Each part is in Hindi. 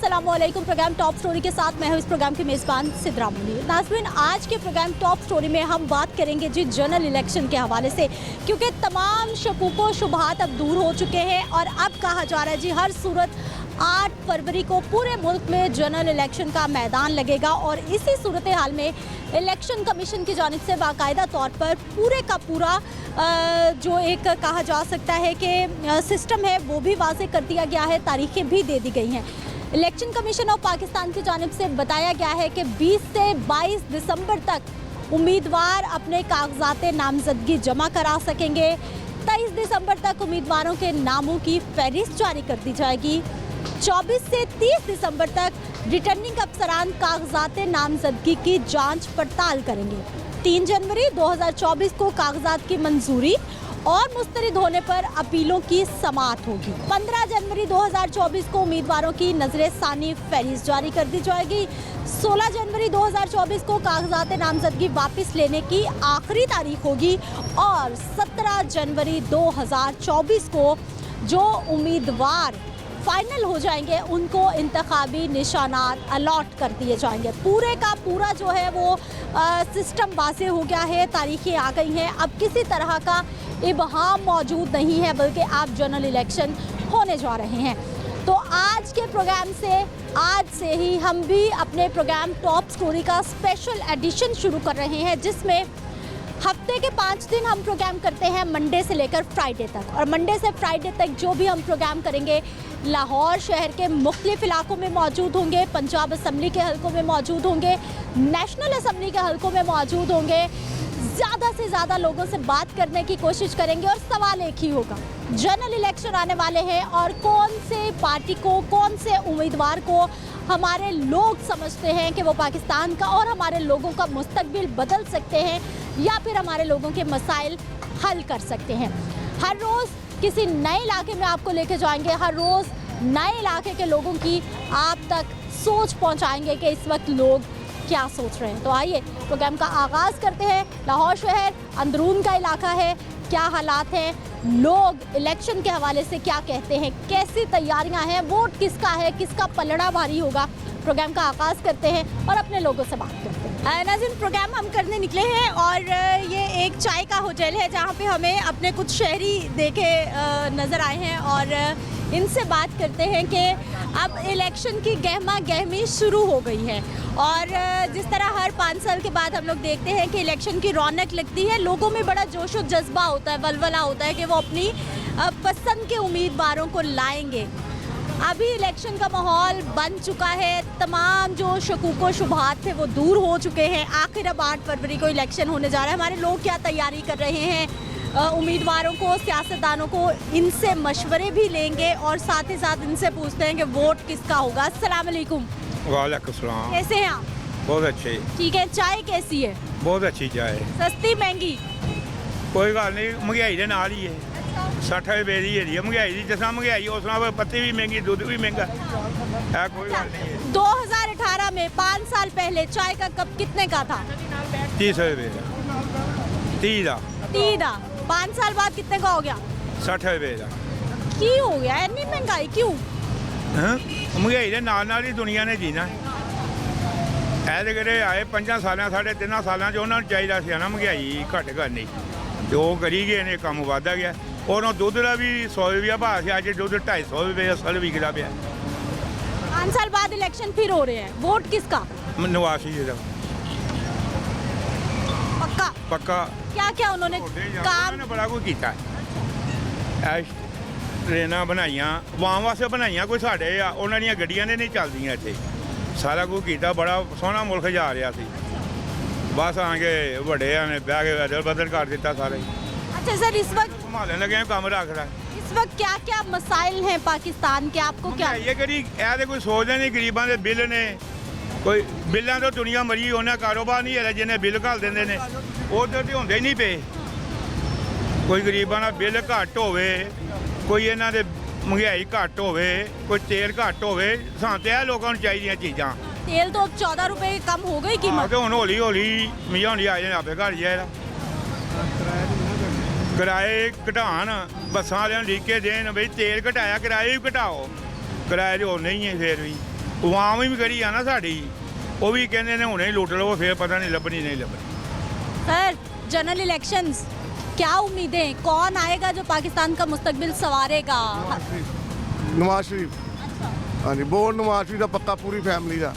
अस्सलामुअलैकुम। प्रोग्राम टॉप स्टोरी के साथ मैं हूं इस प्रोग्राम की मेज़बान सिद्रा मुनीर। नाज़रीन, आज के प्रोग्राम टॉप स्टोरी में हम बात करेंगे जी जनरल इलेक्शन के हवाले से, क्योंकि तमाम शकूक शुबहात अब दूर हो चुके हैं और अब कहा जा रहा है जी हर सूरत 8 फरवरी को पूरे मुल्क में जनरल इलेक्शन का मैदान लगेगा। और इसी सूरत हाल में इलेक्शन कमीशन की जानिब से बाकायदा तौर पर पूरे का पूरा जो एक कहा जा सकता है कि सिस्टम है वो भी वाज़ेह कर दिया गया है, तारीखें भी दे दी गई हैं। इलेक्शन कमीशन ऑफ पाकिस्तान की जानिब से बताया गया है कि 20 से 22 दिसंबर तक उम्मीदवार अपने कागजात नामजदगी जमा करा सकेंगे। 23 दिसंबर तक उम्मीदवारों के नामों की फहरिस्त जारी कर दी जाएगी। 24 से 30 दिसंबर तक रिटर्निंग अफसरान कागजात नामजदगी की जांच पड़ताल करेंगे। 3 जनवरी 2024 को कागजात की मंजूरी और मुस्तरद होने पर अपीलों की समाअत होगी। 15 जनवरी 2024 को उम्मीदवारों की नजर सानी फहरिस्त जारी कर दी जाएगी। 16 जनवरी 2024 को कागजात नामजदगी वापस लेने की आखिरी तारीख होगी और 17 जनवरी 2024 को जो उम्मीदवार फाइनल हो जाएंगे उनको इंतखाबी निशानात अलॉट कर दिए जाएंगे। पूरे का पूरा जो है वो सिस्टम वाज़ेह हो गया है, तारीखें आ गई हैं। अब किसी तरह का इबहाम मौजूद नहीं है, बल्कि आप जनरल इलेक्शन होने जा रहे हैं। तो आज के प्रोग्राम से आज से ही हम भी अपने प्रोग्राम टॉप स्टोरी का स्पेशल एडिशन शुरू कर रहे हैं, जिसमें हफ्ते के 5 दिन हम प्रोग्राम करते हैं, मंडे से लेकर फ्राइडे तक। और मंडे से फ्राइडे तक जो भी हम प्रोग्राम करेंगे लाहौर शहर के मुख्तलिफ इलाकों में मौजूद होंगे, पंजाब असम्बली के हलकों में मौजूद होंगे, नेशनल असम्बली के हलकों में मौजूद होंगे। ज़्यादा से ज़्यादा लोगों से बात करने की कोशिश करेंगे और सवाल एक ही होगा, जनरल इलेक्शन आने वाले हैं और कौन से पार्टी को, कौन से उम्मीदवार को हमारे लोग समझते हैं कि वो पाकिस्तान का और हमारे लोगों का मुस्तकबिल बदल सकते हैं या फिर हमारे लोगों के मसाइल हल कर सकते हैं। हर रोज़ किसी नए इलाके में आपको लेके जाएंगे, हर रोज़ नए इलाके के लोगों की आप तक सोच पहुंचाएंगे कि इस वक्त लोग क्या सोच रहे हैं। तो आइए प्रोग्राम का आगाज़ करते हैं। लाहौर शहर अंदरून का इलाका है, क्या हालात हैं, लोग इलेक्शन के हवाले से क्या कहते हैं, कैसी तैयारियां हैं, वोट किसका है, किसका पलड़ा भारी होगा। प्रोग्राम का आगाज़ करते हैं और अपने लोगों से बात करते हैं। नाज़रीन, प्रोग्राम हम करने निकले हैं और ये एक चाय का होटल है जहाँ पे हमें अपने कुछ शहरी देखे नज़र आए हैं और इनसे बात करते हैं कि अब इलेक्शन की गहमा गहमी शुरू हो गई है। और जिस तरह हर 5 साल के बाद हम लोग देखते हैं कि इलेक्शन की रौनक लगती है, लोगों में बड़ा जोश और जज्बा होता है, वलवला होता है कि वो अपनी पसंद के उम्मीदवारों को लाएंगे। अभी इलेक्शन का माहौल बन चुका है, तमाम जो शकूक व शुबहात थे वो दूर हो चुके हैं। आखिर अब 8 फरवरी को इलेक्शन होने जा रहा है। हमारे लोग क्या तैयारी कर रहे हैं, उम्मीदवारों को, सियासतदानों को इनसे मशवरे भी लेंगे और साथ ही साथ इनसे पूछते हैं कि वोट किसका होगा। अस्सलाम वालेकुम। वालेकुम सलाम। कैसे हैं आप? बहुत अच्छे। ठीक है। चाय कैसी है? बहुत अच्छी चाय। सस्ती महंगी? कोई गल नहीं, महंगाई के नाल ही है। 60 रुपए की है महंगाई की, जिस महंगाई उस तरह पत्ती भी महंगी, दूध भी महंगा है। कोई गल नहीं है। 2018 में 5 साल पहले चाय का कप कितने का था? 30 रुपए का। 30 का। 5 साल बाद कितने का हो गया? 60 रुपए का। क्यों हो गया इतनी महंगाई, क्यों? महंगाई के नाल ही दुनिया ने जीना ऐसे करे आए 5 साल, साढ़े 3 सालों उन्होंने चाहिए सी ना महंगाई घट करनी, जो करी गए ने काम वधा गया। और दुध का भी 100 रुपया भाव से अज दुध 250 रुपये असल विकदा पाया। 5 साल बाद इलेक्शन फिर हो रहे हैं, वोट किसका? नवाज शरीफ का। पक्का? पक्का। क्या क्या उन्होंने काम बड़ा कुछ किया, ट्रेनां बनाइयां आवाम वास्ते बनाइयां, कोई साढ़े उन्होंने दी गड्डियां ने नहीं चलदियां इत्थे, सारा कुछ किया, बड़ा सोहना मुल्क जा रहा सी। बस आके बड़े ने बह के अदल बदल कर दिता सारे। अच्छा सर, इस वक्त संभालने लगे काम रख रहा है। इस वक्त क्या क्या मसाइल हैं पाकिस्तान के, आपको क्या? ये करी ऐसे कोई सोचते नहीं, गरीबों के बिल ने, कोई बिलों तो दुनिया मरी, उन्हें कारोबार नहीं है जिन्हें बिल घल देंगे ने, उधर तो होंगे ही नहीं पे। कोई गरीबों का बिल घट होवे, कोई इन्हों के महंगाई घट होवे, कोई तेल घट होवे, सां ते लोगों को चाहिए चीज़ां। तेल तो 14 रुपए कम हो गई कीमत। तो हूँ हौली हौली मियाँ होनी आ जाए, आपे घर जाएगा। किराए घटान, बसा वाले लीके देन, बई तेल घटाया, किराए भी घटाओ, किराए तो नहीं है फिर भी। ਆਵਾਮ ਵੀ ਕਰੀ ਆ ਨਾ ਸਾਡੀ, ਉਹ ਵੀ ਕਹਿੰਦੇ ਨੇ ਹੁਣੇ ਹੀ ਲੁੱਟ ਲਵੋ, ਫਿਰ ਪਤਾ ਨਹੀਂ ਲੱਭਣੀ ਨਹੀਂ ਲੱਭਣੀ। सर जनरल इलेक्शंस क्या उम्मीदें, कौन आएगा जो पाकिस्तान का मुस्तकबिल संवारेगा? ਨਵਾਜ਼ ਸ਼ਰੀਫ। ਹਾਂਜੀ, ਬਹੁਤ ਨਵਾਜ਼ ਸ਼ਰੀਫ ਦਾ ਪੱਕਾ ਪੂਰੀ ਫੈਮਿਲੀ ਦਾ।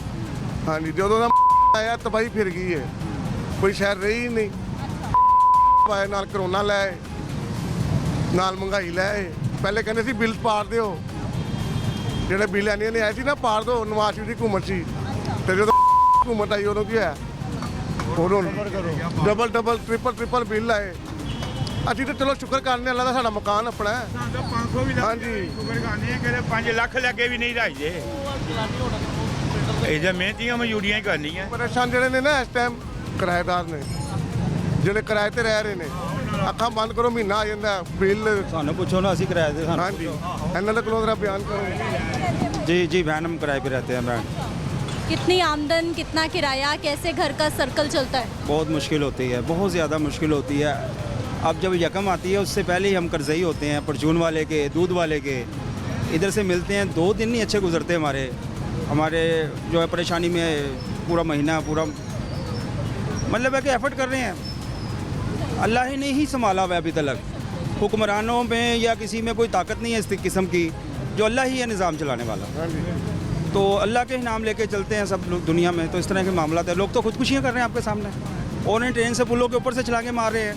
ਹਾਂਜੀ, ਜਦੋਂ ਦਾ ਆਇਆ ਤਬਾਹੀ ਫਿਰ ਗਈ ਹੈ, ਕੋਈ ਸ਼ਹਿਰ ਰਹੀ ਨਹੀਂ। ਪਾਏ ਨਾਲ ਕਰੋਨਾ ਲੈ ਆਏ, ਨਾਲ ਮਹਿੰਗਾਈ ਲੈ ਆਏ। ਪਹਿਲੇ ਕਹਿੰਦੇ ਸੀ ਬਿੱਲ ਪਾੜ ਦਿਓ, ਜਿਹੜੇ ਬਿੱਲ ਆਣੇ ਨੇ ਆਏ ਸੀ ਨਾ ਪਾੜ ਦਿਓ, ਨਵਾਜ਼ ਸ਼ਰੀਫ ਦੀ ਹੁਕੂਮਤ ਸੀ। ਤੇ ਜਦੋਂ ਹੁਕੂਮਤ ਆਈ ਉਦੋਂ ਕੀ ਹੋਇਆ, ਉਦੋਂ ਡਬਲ ਟ੍ਰਿਪਲ ਬਿੱਲ ਆਏ। ਅਸੀਂ ਤਾਂ ਚਲੋ ਸ਼ੁਕਰ ਕਰਨੇ ਅੱਲਾ ਦਾ, ਸਾਡਾ ਮਕਾਨ ਆਪਣਾ ਹੈ। ਸਾਡਾ 500 ਵੀ ਹਾਂਜੀ। ਸ਼ੁਕਰ ਕਰਨੇ ਕਿ 5 ਲੱਖ ਲੱਗੇ ਵੀ ਨਹੀਂ ਰਾਈ ਜੇ। ਇਹ ਜੇ ਮਿਹਨਤੀਆਂ ਮਜ਼ਦੂਰੀਆਂ ਹੀ ਕਰਨੀਆਂ। ਪਰੇਸ਼ਾਨ ਜਿਹੜੇ ਨੇ ਨਾ ਇਸ ਟਾਈਮ ਕਿਰਾਏਦਾਰ ਨੇ, ਜਿਹੜੇ ਕਿਰਾਏ ਤੇ ਰਹਿ ਰਹੇ ਨੇ। ਅੱਖਾਂ ਬੰਦ ਕਰੋ, ਮਹੀਨਾ ਆ ਜਾਂਦਾ ਬਿੱਲ। ਸਾਨੂੰ ਪੁੱਛੋ ਨਾ, ਅਸੀਂ ਕਿਰਾਏ ਤੇ ਸਾਨੂੰ ਹਾਂਜੀ, ਇਹਨਾਂ ਦਾ ਕੋਲੋਂ ਬਿਆਨ ਕਰੋ। जी जी वैन हम किराए पे रहते हैं वैन। कितनी आमदन, कितना किराया, कैसे घर का सर्कल चलता है? बहुत मुश्किल होती है, बहुत ज़्यादा मुश्किल होती है। अब जब यकम आती है उससे पहले ही हम कर्जई होते हैं, परचून वाले के, दूध वाले के। इधर से मिलते हैं, 2 दिन नहीं अच्छे गुजरते हमारे जो है परेशानी में पूरा महीना पूरा मतलब है कि एफर्ट कर रहे हैं। अल्लाह ने ही संभाला हुआ है अभी तक। हुक्मरानों में या किसी में कोई ताकत नहीं है इस किस्म की, जो अल्लाह ही है निज़ाम चलाने वाला। तो अल्लाह के ही नाम लेके चलते हैं सब लोग दुनिया में। तो इस तरह के मामला है, लोग तो खुदकुशियाँ कर रहे हैं आपके सामने, और उन्हें ट्रेन से पुलों के ऊपर से छलांगे मार रहे हैं।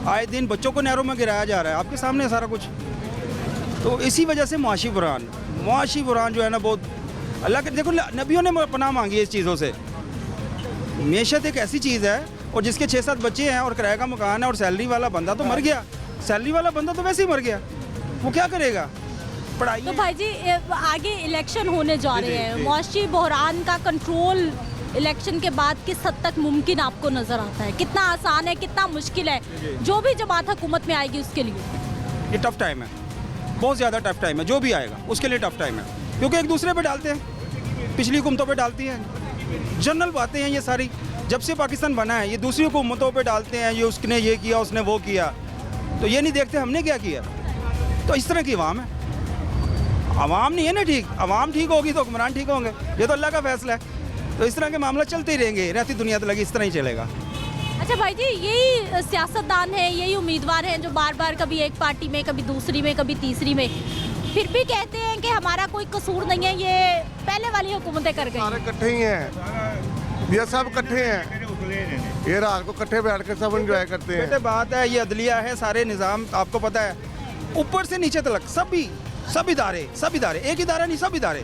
आए दिन बच्चों को नहरों में गिराया जा रहा है, आपके सामने है सारा कुछ। तो इसी वजह से मुआशी बुरान जो है ना, बहुत अल्लाह के, देखो नबियों ने पनाह मांगी है इस चीज़ों से। मेशत एक ऐसी चीज़ है, और जिसके 6-7 बच्चे हैं और किराए का मकान है और सैलरी वाला बंदा तो मर गया, सैलरी वाला बंदा तो वैसे ही मर गया, वो क्या करेगा? पढ़ाई तो भाई जी आगे इलेक्शन होने जा रहे हैं, मुआशी बहरान का कंट्रोल इलेक्शन के बाद किस हद तक मुमकिन आपको नज़र आता है? कितना आसान है, कितना मुश्किल है, जो भी जमात हुकूमत में आएगी उसके लिए? ये टफ टाइम है, बहुत ज़्यादा टफ टाइम है। जो भी आएगा उसके लिए टफ टाइम है, क्योंकि एक दूसरे पे डालते हैं, पिछली हुकूमतों पे डालती हैं। जनरल बातें हैं ये सारी, जब से पाकिस्तान बना है ये दूसरी हुकूमतों पे डालते हैं, ये उसने ये किया, उसने वो किया, तो ये नहीं देखते हमने क्या किया। तो इस तरह की आवाम है, आवाम नहीं है ना ठीक। आवाम ठीक होगी तो हुक्मरान ठीक होंगे, ये तो अल्लाह का फैसला है। तो इस तरह के मामला चलते ही रहेंगे, रहती दुनिया तो लगी इस तरह ही चलेगा। अच्छा भाई जी, यही सियासतदान है, यही उम्मीदवार हैं जो बार बार कभी एक पार्टी में, कभी दूसरी में, कभी तीसरी में, फिर भी कहते हैं कि हमारा कोई कसूर नहीं है, ये पहले वाली हुकूमतें कर गई। सारे इकट्ठे ही हैं, ये सब इकट्ठे हैं, ये रात को इकट्ठे बैठ के सब एंजॉय करते हैं। बेटे बात है, ये अदलिया है, सारे निज़ाम आपको पता है, ऊपर से नीचे तक सब इदारे, एक इदारा नहीं, सब इदारे।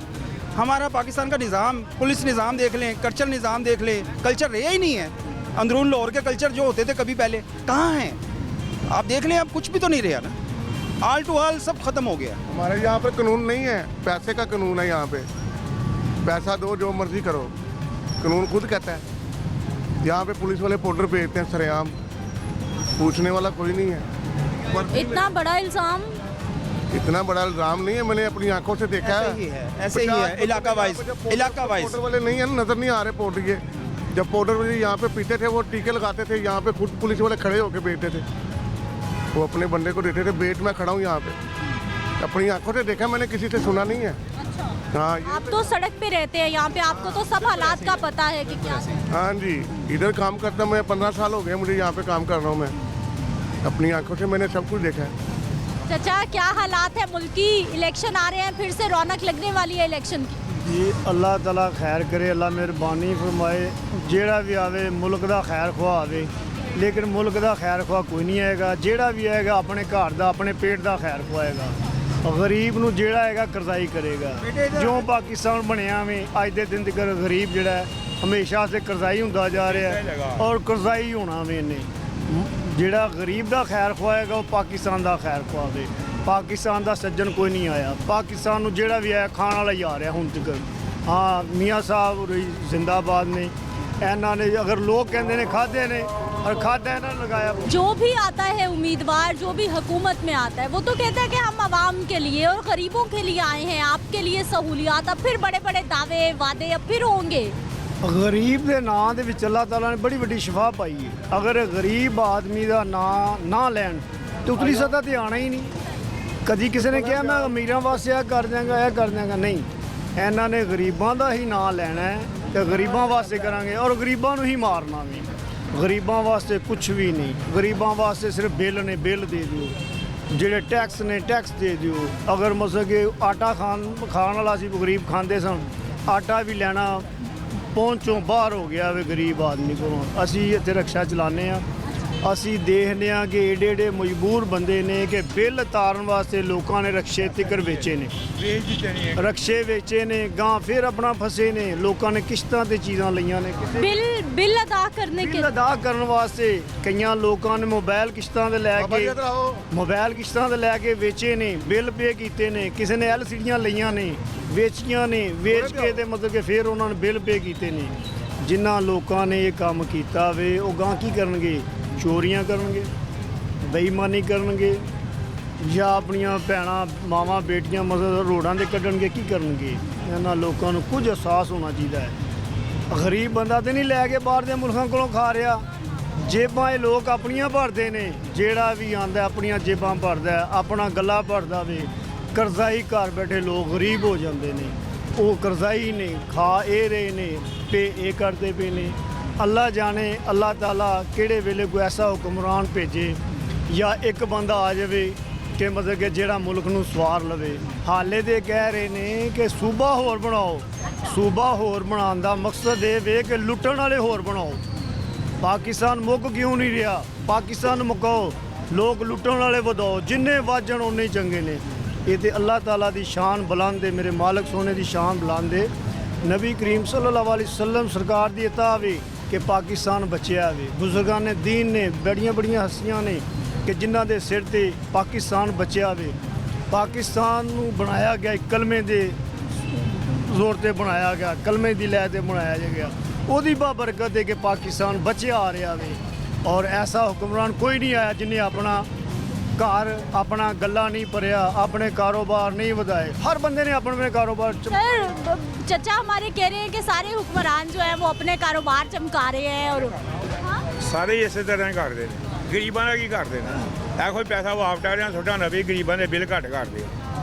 हमारा पाकिस्तान का निज़ाम, पुलिस निज़ाम देख लें, कल्चर निज़ाम देख लें, कल्चर रहा ही नहीं है। अंदरून लाहौर के कल्चर जो होते थे कभी पहले, कहाँ हैं आप देख लें, अब कुछ भी तो नहीं रहा ना, आल टू आल सब ख़त्म हो गया। हमारे यहाँ पर कानून नहीं है, पैसे का कानून है। यहाँ पे पैसा दो, जो मर्जी करो, कानून खुद कहता है। यहाँ पे पुलिस वाले पाउडर बेचते हैं सरेआम, पूछने वाला कोई नहीं है। इतना बड़ा इल्ज़ाम, इतना बड़ा इल्जाम नहीं है, मैंने अपनी आंखों से देखा ऐसे ही है, इलाका वाइज पाउडर वाले नहीं है, नजर नहीं आ रहे पाउडर के। जब पाउडर वाले यहाँ पे पीते थे, वो टीके लगाते थे, यहाँ पे खुद पुलिस वाले खड़े होके बेचते थे, वो अपने बंदे को देते थे। बेट मैं खड़ा हूँ यहाँ पे, अपनी आंखों से देखा, मैंने किसी से सुना नहीं है। हाँ, आप तो सड़क पे रहते हैं, यहाँ पे आपको तो सब हालात का पता है कि क्या है। हाँ जी, इधर काम करता मैं 15 साल हो गए मुझे, यहाँ पे काम कर रहा हूँ मैं, अपनी आंखों से मैंने सब कुछ देखा है। चाचा क्या हालात है, मुल्की इलेक्शन आ रहे हैं, फिर से रौनक लगने वाली है इलेक्शन की? जी अल्लाह ताला खैर करे, अल्लाह मेहरबानी फरमाए, जेड़ा भी आवे मुल्क दा खैर ख्वाह आवे, लेकिन मुल्क दा खैर ख्वाह कोई नहीं आएगा। जेड़ा भी आएगा अपने घर दा, अपने पेट दा खैर ख्वाएगा, गरीब नूं जेड़ा आएगा करजाई करेगा। जो पाकिस्तान बनया में अज दे दिन तक गरीब जेड़ा है हमेशा से करजाई हुंदा जा रहा है, और करजाई होना में इन्हें। जेड़ा गरीब दा खैर ख्वाएगा वो पाकिस्तान दा खैर ख्वावे। पाकिस्तान दा सज्जन कोई नहीं आया, पाकिस्तान नूं जेड़ा भी आया खाण वाला ही आ रहा हुण तक। हाँ, मियाँ साहब जिंदाबाद ने, इन्हों ने अगर लोग कहते हैं खाधे ने, और खाधा इन्होंने लगाया। जो भी आता है उम्मीदवार, जो भी हुकूमत में आता है, वो तो कहता है कि हम आवाम के लिए और गरीबों के लिए आए हैं, आपके लिए सहूलियात। अब फिर बड़े बड़े दावे वादे अब फिर होंगे। गरीब के नाम के अल्लाह ताला ने बड़ी वड्डी शिफा पाई है। अगर गरीब आदमी का नाम ना लैन तो उतली सतह तो आना ही नहीं। कभी किसी ने कहा मैं अमीरों वास्ते यह कर देंगा, यह कर देंगा, नहीं। ਇਹਨਾਂ ਨੇ ਗਰੀਬਾਂ ਦਾ ਹੀ ਨਾਂ ਲੈਣਾ ਹੈ ਤੇ ਗਰੀਬਾਂ ਵਾਸਤੇ ਕਰਾਂਗੇ ਔਰ ਗਰੀਬਾਂ ਨੂੰ ਹੀ ਮਾਰਨਾ ਵੀ। ਗਰੀਬਾਂ ਵਾਸਤੇ ਕੁਝ ਵੀ ਨਹੀਂ, ਗਰੀਬਾਂ ਵਾਸਤੇ ਸਿਰਫ ਬਿੱਲ ਨੇ, ਬਿੱਲ ਦੇ ਦਿਓ, ਜਿਹੜੇ ਟੈਕਸ ਨੇ ਟੈਕਸ ਦੇ ਦਿਓ। ਅਗਰ ਮਤਲਬ ਕਿ ਆਟਾ ਖਾਣ ਵਾਲਾ ਸੀ, ਗਰੀਬ ਖਾਂਦੇ ਸਨ, ਆਟਾ ਵੀ ਲੈਣਾ ਪਹੁੰਚੋਂ ਬਾਹਰ ਹੋ ਗਿਆ ਵੇ ਗਰੀਬ ਆਦਮੀ ਕੋਲੋਂ। ਅਸੀਂ ਇੱਥੇ ਰਕਸ਼ਾ ਚਲਾਉਂਦੇ ਹਾਂ, ਅਸੀਂ ਦੇਖਦੇ ਹਾਂ ਕਿ ਏਡੇ ਏਡੇ ਮਜਬੂਰ ਬੰਦੇ ਨੇ ਕਿ ਬਿੱਲ ਤਾਰਨ ਵਾਸਤੇ ਲੋਕਾਂ ਨੇ ਰਕਸ਼ੇ ਤਿੱਕਰ ਵੇਚੇ ਨੇ, ਰਕਸ਼ੇ ਵੇਚੇ ਨੇ, ਗਾਂ ਫਿਰ ਆਪਣਾ ਫਸੇ ਨੇ। ਲੋਕਾਂ ਨੇ ਕਿਸ਼ਤਾਂ ਤੇ ਚੀਜ਼ਾਂ ਲਈਆਂ ਨੇ, बिल अदा करने के ਬਿੱਲ ਅਦਾ ਕਰਨ ਵਾਸਤੇ ਕਈਆਂ ਲੋਕਾਂ ਨੇ ਮੋਬਾਈਲ ਕਿਸ਼ਤਾਂ ਤੇ ਲੈ ਕੇ ਵੇਚੇ ਨੇ, ਬਿੱਲ ਪੇ ਕੀਤੇ ਨੇ, ਕਿਸੇ ਨੇ LCDਆਂ ਲਈਆਂ ਨੇ, ਵੇਚੀਆਂ ਨੇ, ਵੇਚ ਕੇ ਤੇ ਮਤਲਬ ਕਿ ਫਿਰ ਉਹਨਾਂ ਨੇ ਬਿੱਲ ਪੇ ਕੀਤੇ ਨੇ। ਜਿਨ੍ਹਾਂ ਲੋਕਾਂ ਨੇ ਇਹ ਕੰਮ ਕੀਤਾ ਵੇ ਉਹ ਗਾਂ ਕੀ ਕਰਨਗੇ? ਚੋਰੀਆਂ ਕਰਨਗੇ, ਬੇਈਮਾਨੀ ਕਰਨਗੇ, ਜਾਂ ਆਪਣੀਆਂ ਭੈਣਾਂ ਮਾਵਾਂ ਬੇਟੀਆਂ ਮਤਲਬ ਰੋਡਾਂ 'ਤੇ ਕੱਢਣਗੇ, ਕੀ ਕਰਨਗੇ? ਇਹਨਾਂ ਲੋਕਾਂ ਨੂੰ ਕੁਝ ਅਹਿਸਾਸ ਹੋਣਾ ਚਾਹੀਦਾ ਹੈ। ਗਰੀਬ ਬੰਦਾ ਤੇ ਨਹੀਂ ਲੈ ਕੇ ਬਾਹਰ ਦੇ ਮੁਲਕਾਂ ਕੋਲੋਂ ਖਾ ਰਿਹਾ, ਜੇਬਾਂ ਇਹ ਲੋਕ ਆਪਣੀਆਂ ਭਰਦੇ ਨੇ। ਜਿਹੜਾ ਵੀ ਆਂਦਾ ਆਪਣੀਆਂ ਜੇਬਾਂ ਭਰਦਾ, ਆਪਣਾ ਗੱਲਾ ਭਰਦਾ ਵੇ। ਕਰਜ਼ਾਈ ਘਰ ਬੈਠੇ ਲੋਕ ਗਰੀਬ ਹੋ ਜਾਂਦੇ ਨੇ, ਉਹ ਕਰਜ਼ਾਈ ਨੇ, ਖਾ ਇਹ ਰਹੇ ਨੇ, ਪੇ ਇਹ ਕਰਦੇ ਪਏ ਨੇ। ਅੱਲਾ ਜਾਣੇ ਅੱਲਾਹ ਤਾਲਾ ਕਿਹੜੇ ਵੇਲੇ ਕੋਈ ਐਸਾ ਹੁਕਮਰਾਨ ਭੇਜੇ ਜਾਂ ਇੱਕ ਬੰਦਾ ਆ ਜਾਵੇ ਕਿ ਮਤਲਬ ਕਿ ਜਿਹੜਾ ਮੁਲਕ ਨੂੰ ਸਵਾਰ ਲਵੇ। ਹਾਲੇ ਦੇ ਕਹਿ ਰਹੇ ਨੇ ਕਿ ਸੂਬਾ ਹੋਰ ਬਣਾਓ। ਸੂਬਾ ਹੋਰ ਬਣਾਉਣ ਦਾ ਮਕਸਦ ਇਹ ਵੇ ਕਿ ਲੁੱਟਣ ਵਾਲੇ ਹੋਰ ਬਣਾਓ। ਪਾਕਿਸਤਾਨ ਮੁੱਕ ਕਿਉਂ ਨਹੀਂ ਰਿਹਾ? ਪਾਕਿਸਤਾਨ ਮੁਕਾਓ, ਲੋਕ ਲੁੱਟਣ ਵਾਲੇ ਵਧਾਓ, ਜਿੰਨੇ ਵਾਜਣ ਉਨੇ ਹੀ ਚੰਗੇ ਨੇ। ਇਹ ਤੇ ਅੱਲਾਹ ਤਾਲਾ ਦੀ ਸ਼ਾਨ ਬੁਲੰਦ ਹੈ, ਮੇਰੇ ਮਾਲਕ ਸੋਨੇ ਦੀ ਸ਼ਾਨ ਬੁਲੰਦ ਹੈ। ਨਬੀ ਕਰੀਮ ਸੱਲੱਲਾਹੁ अलैहि वसल्लम ਸਰਕਾਰ ਦੀ ਇਤਾਅ ਵੇ ਕਿ ਪਾਕਿਸਤਾਨ ਬਚਿਆ ਵੇ। ਬਜ਼ੁਰਗਾਂ ਨੇ ਦੀਨ ਨੇ, ਬੜੀਆਂ ਬੜੀਆਂ ਹਸਤੀਆਂ ਨੇ ਕਿ ਜਿਨ੍ਹਾਂ ਦੇ ਸਿਰ ਤੇ ਪਾਕਿਸਤਾਨ ਬਚਿਆ ਵੇ। ਪਾਕਿਸਤਾਨ ਨੂੰ ਬਣਾਇਆ ਗਿਆ ਕਲਮੇ ਦੇ ਜ਼ੋਰ ਤੇ ਬਣਾਇਆ ਗਿਆ, ਕਲਮੇ ਦੀ ਲੈ ਤੇ ਬਣਾਇਆ ਗਿਆ। ਉਹਦੀ ਬਾਬਰਕਤ ਹੈ ਕਿ ਪਾਕਿਸਤਾਨ ਬਚਿਆ ਆ ਰਿਹਾ ਵੇ। ਔਰ ਐਸਾ ਹੁਕਮਰਾਨ ਕੋਈ ਨਹੀਂ ਆਇਆ ਜਿਨੇ ਆਪਣਾ ਘਰ ਆਪਣਾ ਗੱਲਾ ਨਹੀਂ ਭਰਿਆ, ਆਪਣੇ ਕਾरोबार नहीं ਵਧਾਏ। हर बंदे ने अपने कारोबार सर चचा हमारे कह रहे हैं कि सारे हुक्मरान जो है वो अपने कारोबार चमका रहे हैं और हाँ? ਸਾਰੇ ਹੀ ਇਸੇ ਤਰ੍ਹਾਂ ਹੀ ਕਰਦੇ ਨੇ। ਗਰੀਬਾਂ ਦਾ ਕੀ ਕਰਦੇ ਨੇ? ਇਹ ਕੋਈ ਪੈਸਾ ਵਾਪਟਾ ਰਿਹਾ ਛੋਟਾ ਨਾ ਵੀ ਗਰੀਬਾਂ ਦੇ ਬਿੱਲ ਘੱਟ ਕਰਦੇ ਆ।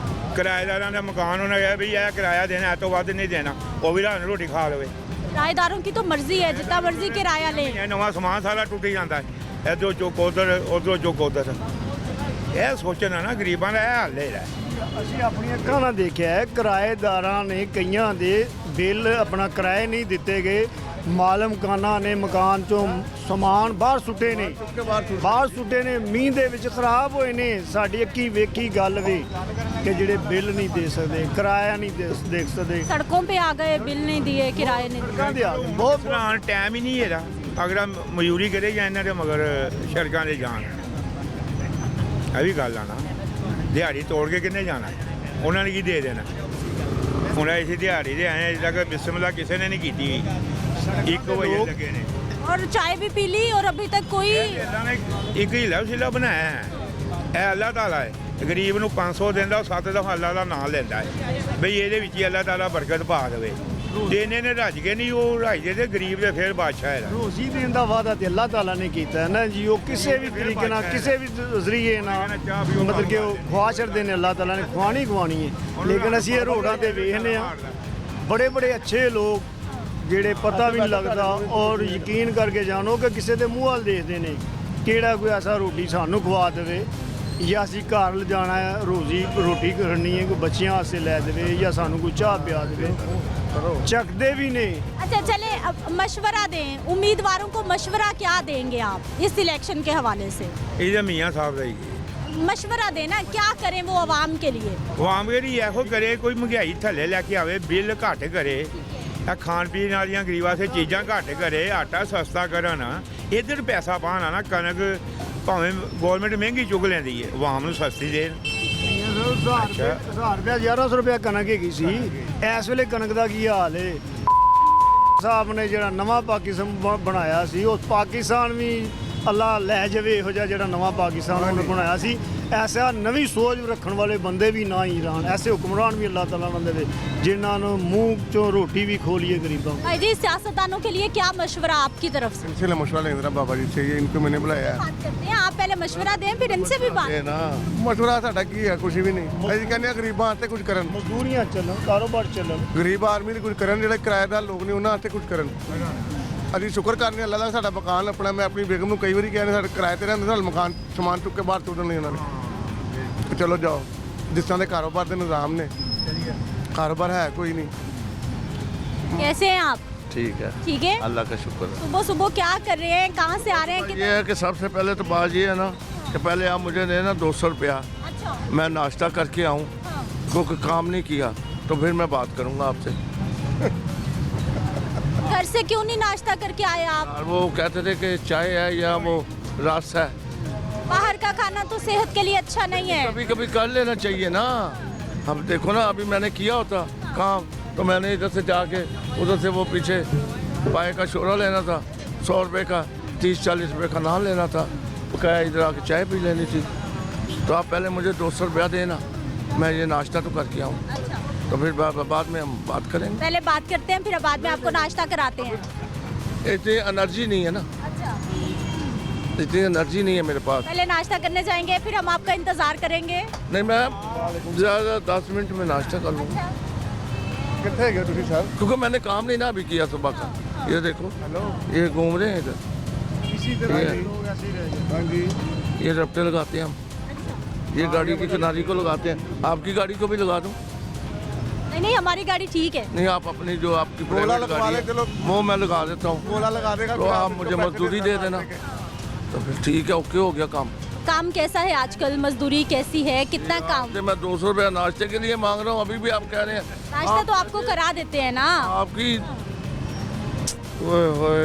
ਕਿਰਾਏਦਾਰਾਂ ਦਾ ਮਕਾਨ ਉਹਨਾਂ ਕਿਹਾ ਵੀ ਇਹ ਕਿਰਾਇਆ ਦੇਣਾ, ਇਹ ਤੋਂ ਵੱਧ ਨਹੀਂ ਦੇਣਾ, ਉਹ ਵੀ ਰਾਤ ਨੂੰ ਰੋਟੀ ਖਾ ਲਵੇ। किराएदारों की तो मर्जी है, जितना मर्जी किराया ले। ਇਹ ਨਵਾਂ ਸਮਾਨ ਸਾਰਾ ਟੁੱਟ ਜਾਂਦਾ ਹੈ, ਇੱਧਰੋਂ ਚੁੱਕ ਉੱਧਰ, ਉੱਧਰੋਂ ਚੁੱਕ ਉੱਧਰ। ਇਹ ਸੋਚਣਾ ਨਾ ਗਰੀਬਾਂ ਦਾ ਇਹ ਹਾਲ ਹੈ। ਅਸੀਂ ਆਪਣੀਆਂ ਅੱਖਾਂ ਨਾਲ ਦੇਖਿਆ ਹੈ, ਕਿਰਾਏਦਾਰਾਂ ਨੇ ਕਈਆਂ ਦੇ ਬਿੱਲ ਆਪਣਾ ਕਿਰਾਏ ਨਹੀਂ ਦਿੱਤੇ ਗਏ। ਮਾਲਮਕਾਨਾ ਨੇ ਮਕਾਨ ਚੋਂ ਸਮਾਨ ਬਾਹਰ ਸੁੱਟੇ ਨੇ, ਬਾਹਰ ਸੁੱਟੇ ਨੇ, ਮੀਂਹ ਦੇ ਵਿੱਚ ਖਰਾਬ ਹੋਏ ਨੇ। ਸਾਡੀ ਅੱਖੀ ਵੇਖੀ ਗੱਲ ਵੇ ਕਿ ਜਿਹੜੇ ਬਿੱਲ ਨਹੀਂ ਦੇ ਸਕਦੇ, ਕਿਰਾਇਆ ਨਹੀਂ ਦੇਖ ਸਕਦੇ, सड़कों पे आ गए, बिल नहीं दिए, किराए नहीं दिए। ਕਹਿੰਦੇ ਆ ਬਹੁਤ ਸਰਾਣ ਟਾਈਮ ਹੀ ਨਹੀਂ ਇਹਦਾ। ਅਗਰ ਮਜ਼ਦੂਰੀ ਕਰੇ ਜਾਂ ਇਹਨਾਂ ਦੇ ਮਗਰ ਸੜਕਾਂ 'ਤੇ ਜਾਣ, ਇਹ ਵੀ ਗੱਲ ਆ ਨਾ। ਦਿਹਾੜੀ ਤੋੜ ਕੇ ਕਿੰਨੇ ਜਾਣਾ? ਉਹਨਾਂ ਨੇ ਕੀ ਦੇ ਦੇਣਾ? ਹੁਣ ਅਸੀਂ ਦਿਹਾੜੀ ਦੇ ਆਏ, ਅਜੇ ਤੱਕ ਬਿਸਮਿਲ੍ਲਾ ਕਿਸੇ ਨੇ ਨਹੀਂ ਕੀਤੀ। 1 ਵਜੇ ਲੱਗੇ ਨੇ और चाय भी पी ली और अभी तक कोई ਇਹਨਾਂ ਨੇ ਇੱਕ ਹੀ ਲਫ਼ਜ਼ੀਲਾ ਬਣਾਇਆ ਹੈ। ਇਹ ਅੱਲਾਹ ਤਾਲਾ ਹੈ, ਗਰੀਬ ਨੂੰ 500 ਦਿੰਦਾ, ਉਹ 7 ਦਫਾ ਅੱਲਾਹ ਦਾ ਨਾਮ ਲੈਂਦਾ ਹੈ ਬਈ ਇਹਦੇ ਵਿੱਚ ਹੀ ਅੱਲਾਹ ਤਾਲਾ ਬਰਕਤ ਪਾ ਦੇਵੇ। ਤੇ ਇਹਨੇ ਨੇ ਰੱਜ ਕੇ ਨਹੀਂ, ਉਹ ਰੱਜਦੇ ਤੇ ਗਰੀਬ ਦੇ ਫਿਰ ਬਾਦਸ਼ਾਹ ਹੈ। ਰੋਜ਼ੀ ਦੇਣ ਦਾ ਵਾਅਦਾ ਤੇ ਅੱਲਾਹ ਤਾਲਾ ਨੇ ਕੀਤਾ ਹੈ ਨਾ ਜੀ। ਉਹ ਕਿਸੇ ਵੀ ਤਰੀਕੇ ਨਾਲ, ਕਿਸੇ ਵੀ ਜ਼ਰੀਏ ਨਾਲ ਮਤਲਬ ਕਿ ਉਹ ਖਵਾ ਛੱਡਦੇ ਨੇ। ਅੱਲਾਹ ਤਾਲਾ ਨੇ ਖਵਾਣੀ ਖਵਾਣੀ ਹੈ। ਲੇਕਿਨ ਅਸੀਂ ਇਹ ਰੋਡਾਂ ਤੇ ਵੇਖਦੇ ਹਾਂ ਬੜੇ ਬੜੇ ਅੱਛੇ ਲੋਕ ਜਿਹੜੇ ਪਤਾ ਵੀ ਨਹੀਂ ਲੱਗਦਾ ਔਰ ਯਕੀਨ ਕਰਕੇ ਜਾਣੋ ਕਿ ਕਿਸੇ ਦੇ ਮੂੰਹ ਵੱਲ ਦੇਖਦੇ ਨੇ, ਕਿਹੜਾ ਕੋਈ ਐਸਾ ਰੋਟੀ ਸਾਨੂੰ ਖਵਾ ਦੇਵੇ ਜਾਂ ਅਸੀਂ ਘਰ ਲਿਜਾਣਾ ਹੈ, ਰੋਟੀ ਕਰਨੀ ਹੈ, ਕੋਈ ਬੱਚਿਆਂ ਵਾਸਤੇ ਲੈ ਦੇਵੇ ਜਾਂ ਸਾਨੂੰ ਕੋਈ ਚਾਹ ਪਿਆ ਦੇਵੇ। ਚੱਕਦੇ ਵੀ ਨੇ। अच्छा चले अब मशवरा दें, उम्मीदवारों को मशवरा क्या देंगे आप इस इलेक्शन के हवाले से? ਇਹਦਾ ਮੀਆਂ ਸਾਹਿਬ ਦਾ ਹੀ मशवरा देना, क्या करें वो आवाम के लिए? ਆਵਾਮ ਜਿਹੜੀ ਇਹੋ ਕਰੇ, ਕੋਈ ਮਹਿੰਗਾਈ ਥੱਲੇ ਲੈ ਕੇ ਆਵੇ, ਬਿੱਲ ਘੱਟ ਕਰੇ, ਇਹ ਖਾਣ ਪੀਣ ਵਾਲੀਆਂ ਗਰੀਬਾਂ ਵਾਸਤੇ ਚੀਜ਼ਾਂ ਘੱਟ ਕਰੇ, ਆਟਾ ਸਸਤਾ ਕਰਨ, ਇੱਧਰ ਪੈਸਾ ਪਾਉਣਾ ਨਾ। ਕਣਕ ਭਾਵੇਂ ਗੌਰਮੈਂਟ ਮਹਿੰਗੀ ਚੁੱਕ ਲੈਂਦੀ ਹੈ, ਆਵਾਮ ਨੂੰ ਸਸਤੀ ਦੇਣ। 1000 ਰੁਪਏ 1100 ਰੁਪਏ ਕਣਕ ਹੈਗੀ ਸੀ। ਇਸ ਵੇਲੇ ਕਣਕ ਦਾ ਕੀ ਹਾਲ ਹੈ? ਸਾਹਿਬ ਨੇ ਜਿਹੜਾ ਨਵਾਂ ਪਾਕਿਸਤਾਨ ਬਣਾਇਆ ਸੀ, ਉਹ ਪਾਕਿਸਤਾਨ ਵੀ ਅੱਲਾ ਲੈ ਜਾਵੇ ਇਹੋ ਜਿਹਾ ਜਿਹੜਾ ਨਵਾਂ ਪਾਕਿਸਤਾਨ ਉਹਨੇ ਬਣਾਇਆ ਸੀ। ਐਸਾ ਨਵੀਂ ਸੋਚ ਰੱਖਣ ਵਾਲੇ ਬੰਦੇ ਵੀ ਨਾ ईरान, ऐसे हुक्मरान भी अल्लाह ताला ने देवे जिन्होंने मुंह चो रोटी भी खोलिए गरीबों को। भाई जी, सियासतदानों के लिए क्या मशवरा आपकी तरफ से? इनसे मशवरा लेना बाबा जी से, इनको मैंने बुलाया है। बात करते हैं, आप पहले मशवरा दें फिर इनसे भी बात। ना मशवरा साडा की है, कुछ भी नहीं। ਅਸੀਂ ਕਹਿੰਦੇ ਆ ਗਰੀਬਾਂ ਵਾਸਤੇ ਕੁਝ ਕਰਨ, ਮਜ਼ਦੂਰੀਆਂ ਚੱਲਣ, ਕਾਰੋਬਾਰ ਚੱਲਣ, ਗਰੀਬ ਆਦਮੀ ਲਈ ਕੁਝ ਕਰਨ, ਜਿਹੜੇ ਕਿਰਾਏਦਾਰ ਲੋਕ ਨੇ ਉਹਨਾਂ ਵਾਸਤੇ ਕੁਝ ਕਰਨ। ਅਸੀਂ ਸ਼ੁਕਰ ਕਰਨੇ ਅੱਲਾਹ ਦਾ ਸਾਡਾ ਮਕਾਨ ਆਪਣਾ। ਮੈਂ ਆਪਣੀ ਬੇਗਮ ਨੂੰ ਕਈ ਵਾਰੀ ਕਿਹਾ ਸਾਡੇ ਕਿਰਾਏ ਤੇ ਰਹਿੰਦੇ, ਸਾਡਾ ਮਕਾਨ ਸਮਾਨ ਚੁੱਕ ਕੇ ਬਾਹਰ ਸੁੱਟਣ ਲਈ ਉਹਨਾਂ ਨੇ। ਤੇ ਚਲੋ ਜਾਓ, ਜਿਸ ਤਰ੍ਹਾਂ ਦੇ ਕਾਰੋਬਾਰ ਦੇ ਨਿਜ਼ਾਮ ਨੇ, ਕਾਰੋਬਾਰ ਹੈ ਕੋਈ ਨਹੀਂ। कैसे हैं आप? ठीक है, ठीक है। अल्लाह का शुक्र है। सुबह सुबह क्या कर रहे हैं, कहाँ से आ रहे हैं? ये है कि सबसे पहले तो बात ये है ना कि पहले आप मुझे देना 200 रुपया, अच्छा। मैं नाश्ता करके आऊँ, हाँ। क्योंकि काम नहीं किया तो फिर मैं बात करूँगा आपसे। घर से क्यों नहीं नाश्ता करके आए आप? और वो कहते थे कि चाय है या वो रस है, बाहर का खाना तो सेहत के लिए अच्छा नहीं है। कभी कभी कर लेना चाहिए ना। अब देखो ना, अभी मैंने किया होता काम तो मैंने इधर से जाके उधर से वो पीछे पाए का शोरा लेना था, 100 रुपये का, 30-40 रुपये का नान लेना था। वो कहा इधर आके चाय पी लेनी थी। तो आप पहले मुझे 200 रुपया देना, मैं ये नाश्ता तो करके आऊँ, अच्छा। तो फिर बाद में हम बात करेंगे। पहले बात करते हैं फिर बाद में आपको नाश्ता कराते हैं। इतनी एनर्जी नहीं है ना, अच्छा। इतनी एनर्जी नहीं है मेरे पास। पहले नाश्ता करने जाएंगे फिर हम आपका इंतजार करेंगे। नहीं, मैं ज़्यादा 10 मिनट में नाश्ता कर लूँगा, ਕਿੱਥੇ ਗਏ ਤੁਸੀਂ ਸਰ? क्योंकि मैंने काम नहीं ना अभी किया सुबह का। ये देखो, ये घूम रहे हैं इधर, इसी तरह के लोग ऐसे ही रह जाते हैं। हाँ जी, ये रफ्ते लगाते हैं हम, ये गाड़ी की किनारी को लगाते हैं। आपकी गाड़ी को भी लगा दूँ? नहीं नहीं, हमारी गाड़ी ठीक है। नहीं, आप अपनी जो आपकी गोला प्राइवेट लगवा गाड़ी ले, है चलो। वो मैं लगा देता हूँ, गोला लगा देगा तो आप मुझे मजदूरी दे देना। तो फिर ठीक है, ओके हो गया काम। काम कैसा है आजकल, मजदूरी कैसी है, कितना काम? आपसे मैं 200 रुपया नाश्ते के लिए मांग रहा हूँ, अभी भी आप कह रहे हैं नाश्ता तो आपको करा देते हैं ना। आपकी ओए होए,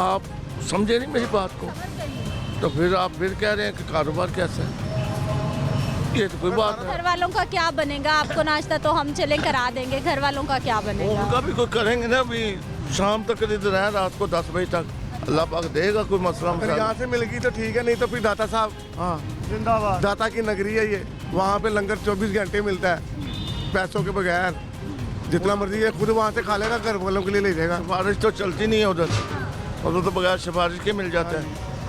आप समझे नहीं मेरी बात को। तो फिर आप फिर कह रहे हैं कि कारोबार कैसा है, ये तो कोई बात है। घर वालों का क्या बनेगा? आपको नाश्ता तो हम चले करा देंगे, घर वालों का क्या बनेगा? उनका भी कोई करेंगे ना, अभी शाम तक इधर है, रात को 10 बजे तक अल्लाह पाक देगा कोई मसला फिर यहाँ से मिल गई तो ठीक है, नहीं तो फिर दाता साहब, हाँ, जिंदाबाद। दाता की नगरी है ये, वहाँ पे लंगर 24 घंटे मिलता है पैसों के बगैर। जितना मर्जी है खुद वहाँ से खा लेगा, घर वालों के लिए ले जाएगा। सिफारिश तो चलती नहीं है उधर, उधर तो बगैर सिफारिश के मिल जाता है।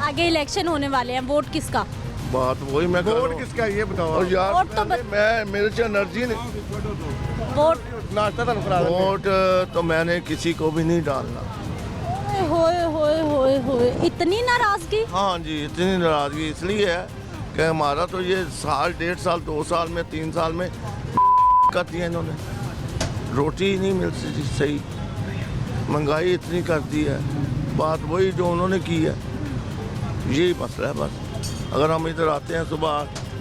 आगे इलेक्शन होने वाले हैं, वोट किसका? बात वही मैं कर रहा वोट हूँ। किसका है ये बताओ। और यार वोट तो पहले मैं मेरे से एनर्जी नहीं, वोट नाश्ता तो करा देंगे। वोट तो मैंने किसी को भी नहीं डालना। होए होए होए होए, इतनी नाराजगी? हाँ जी, इतनी नाराजगी इसलिए है कि हमारा तो ये साल, 1.5 साल, 2 साल में, 3 साल में कर दिया इन्होंने, रोटी ही नहीं मिलती सही, महंगाई इतनी कर दी है। बात वही जो उन्होंने की है, यही मसला है बस। अगर हम इधर आते हैं सुबह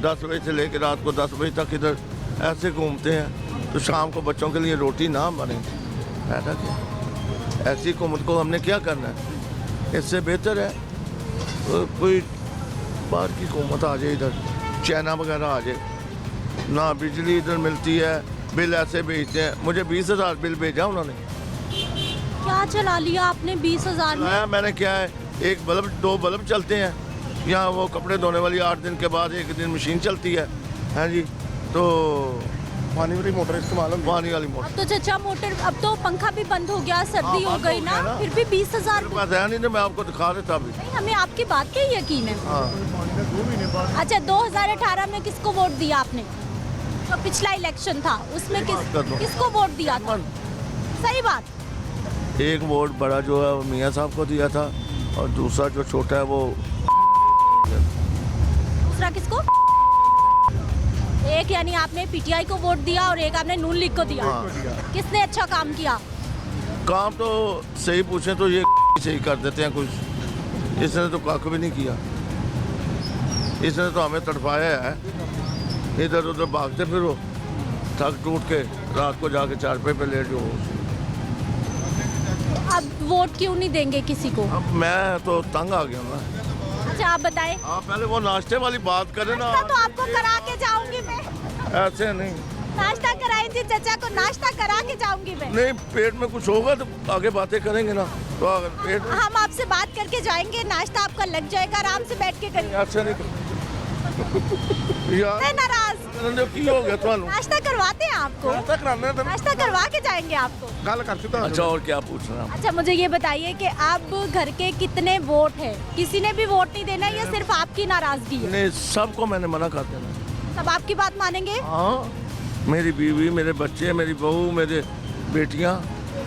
10 बजे से लेकर रात को 10 बजे तक इधर ऐसे घूमते हैं, तो शाम को बच्चों के लिए रोटी ना बने, ऐसा क्या? ऐसी हुकूमत को हमने क्या करना है? इससे बेहतर है कोई बाहर की हुकूमत आ जाए, इधर चाइना वगैरह आ जाए ना, बिजली इधर मिलती है, बिल ऐसे भेजते हैं। मुझे 20,000 बिल भेजा उन्होंने। क्या चला लिया आपने 20,000 में? मैं मैंने क्या है, एक बल्ब 2 बल्ब चलते हैं यहाँ, वो कपड़े धोने वाली 8 दिन के बाद 1 दिन मशीन चलती है, हैं जी, तो पानी वाली मोटर इस्तेमाल होगी। पानी वाली मोटर। अब तो चचा मोटर, अब तो पंखा भी बंद हो गया, सर्दी हाँ, हो बंद गई हो ना, गया ना। फिर भी 20,000? मेरे पास है नहीं, तो मैं आपको दिखा देता अभी। नहीं, हमें आपकी बात का ही यकीन है। हाँ, अच्छा, 2018 में किसको वोट दिया आपने? जो पिछला इलेक्शन था उसमें बात कर लो। किसको वोट दिया था? सही बात। एक वोट बड़ा जो है वो मियाँ साहब को दिया था, और दूसरा जो छोटा है वो दूसरा किसको? एक यानी आपने पीटीआई को वोट दिया और एक आपने नून लीग को दिया। हाँ। किसने अच्छा काम किया? काम तो सही पूछे तो ये सही कर देते हैं कुछ, इसने तो काक भी नहीं किया, इसने तो हमें तड़पाया है, इधर उधर भागते फिरो, थक टूट के रात को जाके चारपाई पे लेट जाओ। अब वोट क्यों नहीं देंगे किसी को? अब मैं तो तंग आ गया ना। अच्छा, आप बताएं। आप पहले वो नाश्ते वाली बात करें ना, नाश्ता तो आपको करा के जाऊंगी मैं। ऐसे नहीं। नाश्ता कराएं जी चाचा को, नाश्ता करा के जाऊंगी मैं। नहीं, पेट में कुछ होगा तो आगे बातें करेंगे ना। तो अगर पेट में हम आपसे बात करके जाएंगे, नाश्ता आपका लग जाएगा, आराम से बैठ के करिए। अच्छा नहीं यार नहीं नाराज, की हो गया ਤੁਹਾਨੂੰ नाश्ता करवाते हैं आपको, नाश्ता कराना है नाश्ता करवा के जाएंगे आपको। गल कर चुका अच्छा और क्या पूछना? अच्छा मुझे ये बताइए कि अब घर के कितने वोट है? किसी ने भी वोट नहीं देना, ये सिर्फ आपकी नाराजगी है? नहीं, सबको मैंने मना कर देना। सब आपकी बात मानेंगे? हाँ, मेरी बीवी, मेरे बच्चे, मेरी बहू, मेरे बेटियां,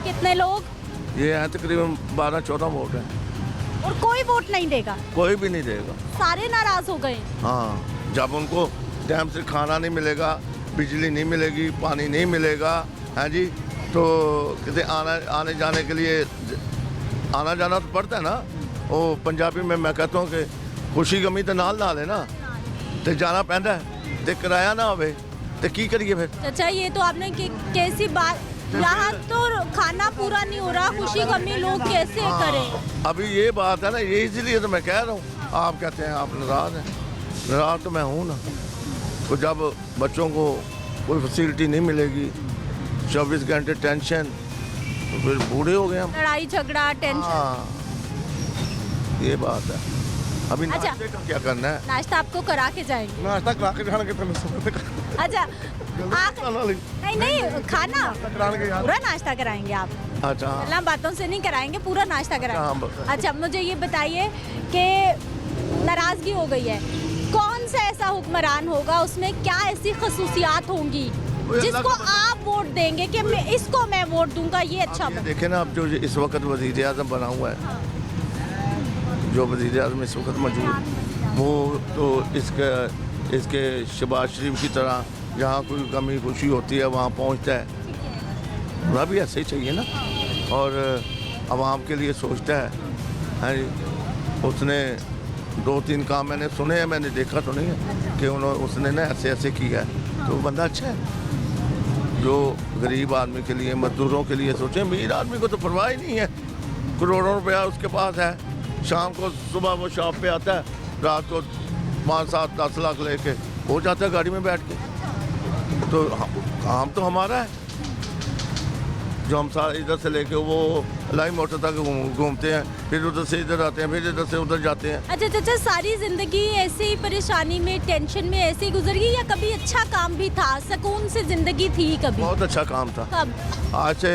कितने लोग? ये हैं तकरीबन 12-14 वोट हैं। और कोई वोट नहीं देगा? कोई भी नहीं देगा। सारे नाराज हो गए। हाँ, जब उनको टाइम से खाना नहीं मिलेगा, बिजली नहीं मिलेगी, पानी नहीं मिलेगा, है जी, तो किसी आने जाने के लिए आना जाना तो पड़ता है ना। वो पंजाबी में मैं कहता हूँ कि खुशी गमी तो नाल नाल है ना, तो जाना पैंदा है, तो किराया ना होवे तो की करिए फिर। अच्छा ये तो आपने कैसी बात, यहाँ तो खाना पूरा नहीं हो रहा, खुशी गमी लोग कैसे करें? अभी ये बात है ना, ये इसीलिए तो मैं कह रहा हूँ। आप कहते हैं आप नाराज हैं, नाराज तो मैं हूँ ना। तो जब बच्चों को कोई फैसिलिटी नहीं मिलेगी, 24 घंटे टेंशन, तो फिर बूढ़े हो गए हम। लड़ाई झगड़ा टेंशन। हाँ, ये बात है। अभी अच्छा। नाश्ते का क्या करना है? नाश्ता आपको करा के जाएंगे? नाश्ता करा के जाने के तेन अच्छा नहीं नहीं खाना पूरा नाश्ता कराएंगे आप? अच्छा हाँ। गल्लां बातों से नहीं कराएंगे, पूरा नाश्ता हाँ, कराएंगे। बस। अच्छा मुझे ये बताइए कि नाराजगी हो गई है, कौन सा ऐसा हुक्मरान होगा, उसमें क्या ऐसी खसूसियात होंगी जिसको आप वोट देंगे कि मैं इसको मैं वोट दूंगा, ये अच्छा ये देखे ना, अब जो इस वक्त वज़ीर आज़म बना हुआ है, जो वज़ीर आज़म इस वक्त मौजूद, वो तो इसके शहबाज शरीफ की तरह जहाँ कोई कमी खुशी होती है वहाँ पहुँचता है। वह भी ऐसे ही चाहिए ना, और आवाम के लिए सोचता है जी। उसने 2-3 काम मैंने सुने हैं, मैंने देखा तो नहीं है कि उसने ना ऐसे ऐसे किया है, तो बंदा अच्छा है। जो गरीब आदमी के लिए, मजदूरों के लिए सोचे। अमीर आदमी को तो परवाह ही नहीं है, करोड़ों रुपया उसके पास है, शाम को सुबह वो शॉप पे आता है, रात को 5-7-10 लाख लेके हो जाता है गाड़ी में बैठ के। तो काम तो हमारा है, जो हम सारे इधर से लेके वो लाई मोटर तक घूमते हैं, फिर उधर से इधर आते हैं, फिर इधर से उधर जाते हैं। अच्छा चाचा, सारी जिंदगी ऐसे ही परेशानी में, टेंशन में ऐसे ही गुजर गई, या कभी अच्छा काम भी था, सुकून से जिंदगी थी कभी? बहुत अच्छा काम था। कब? आज से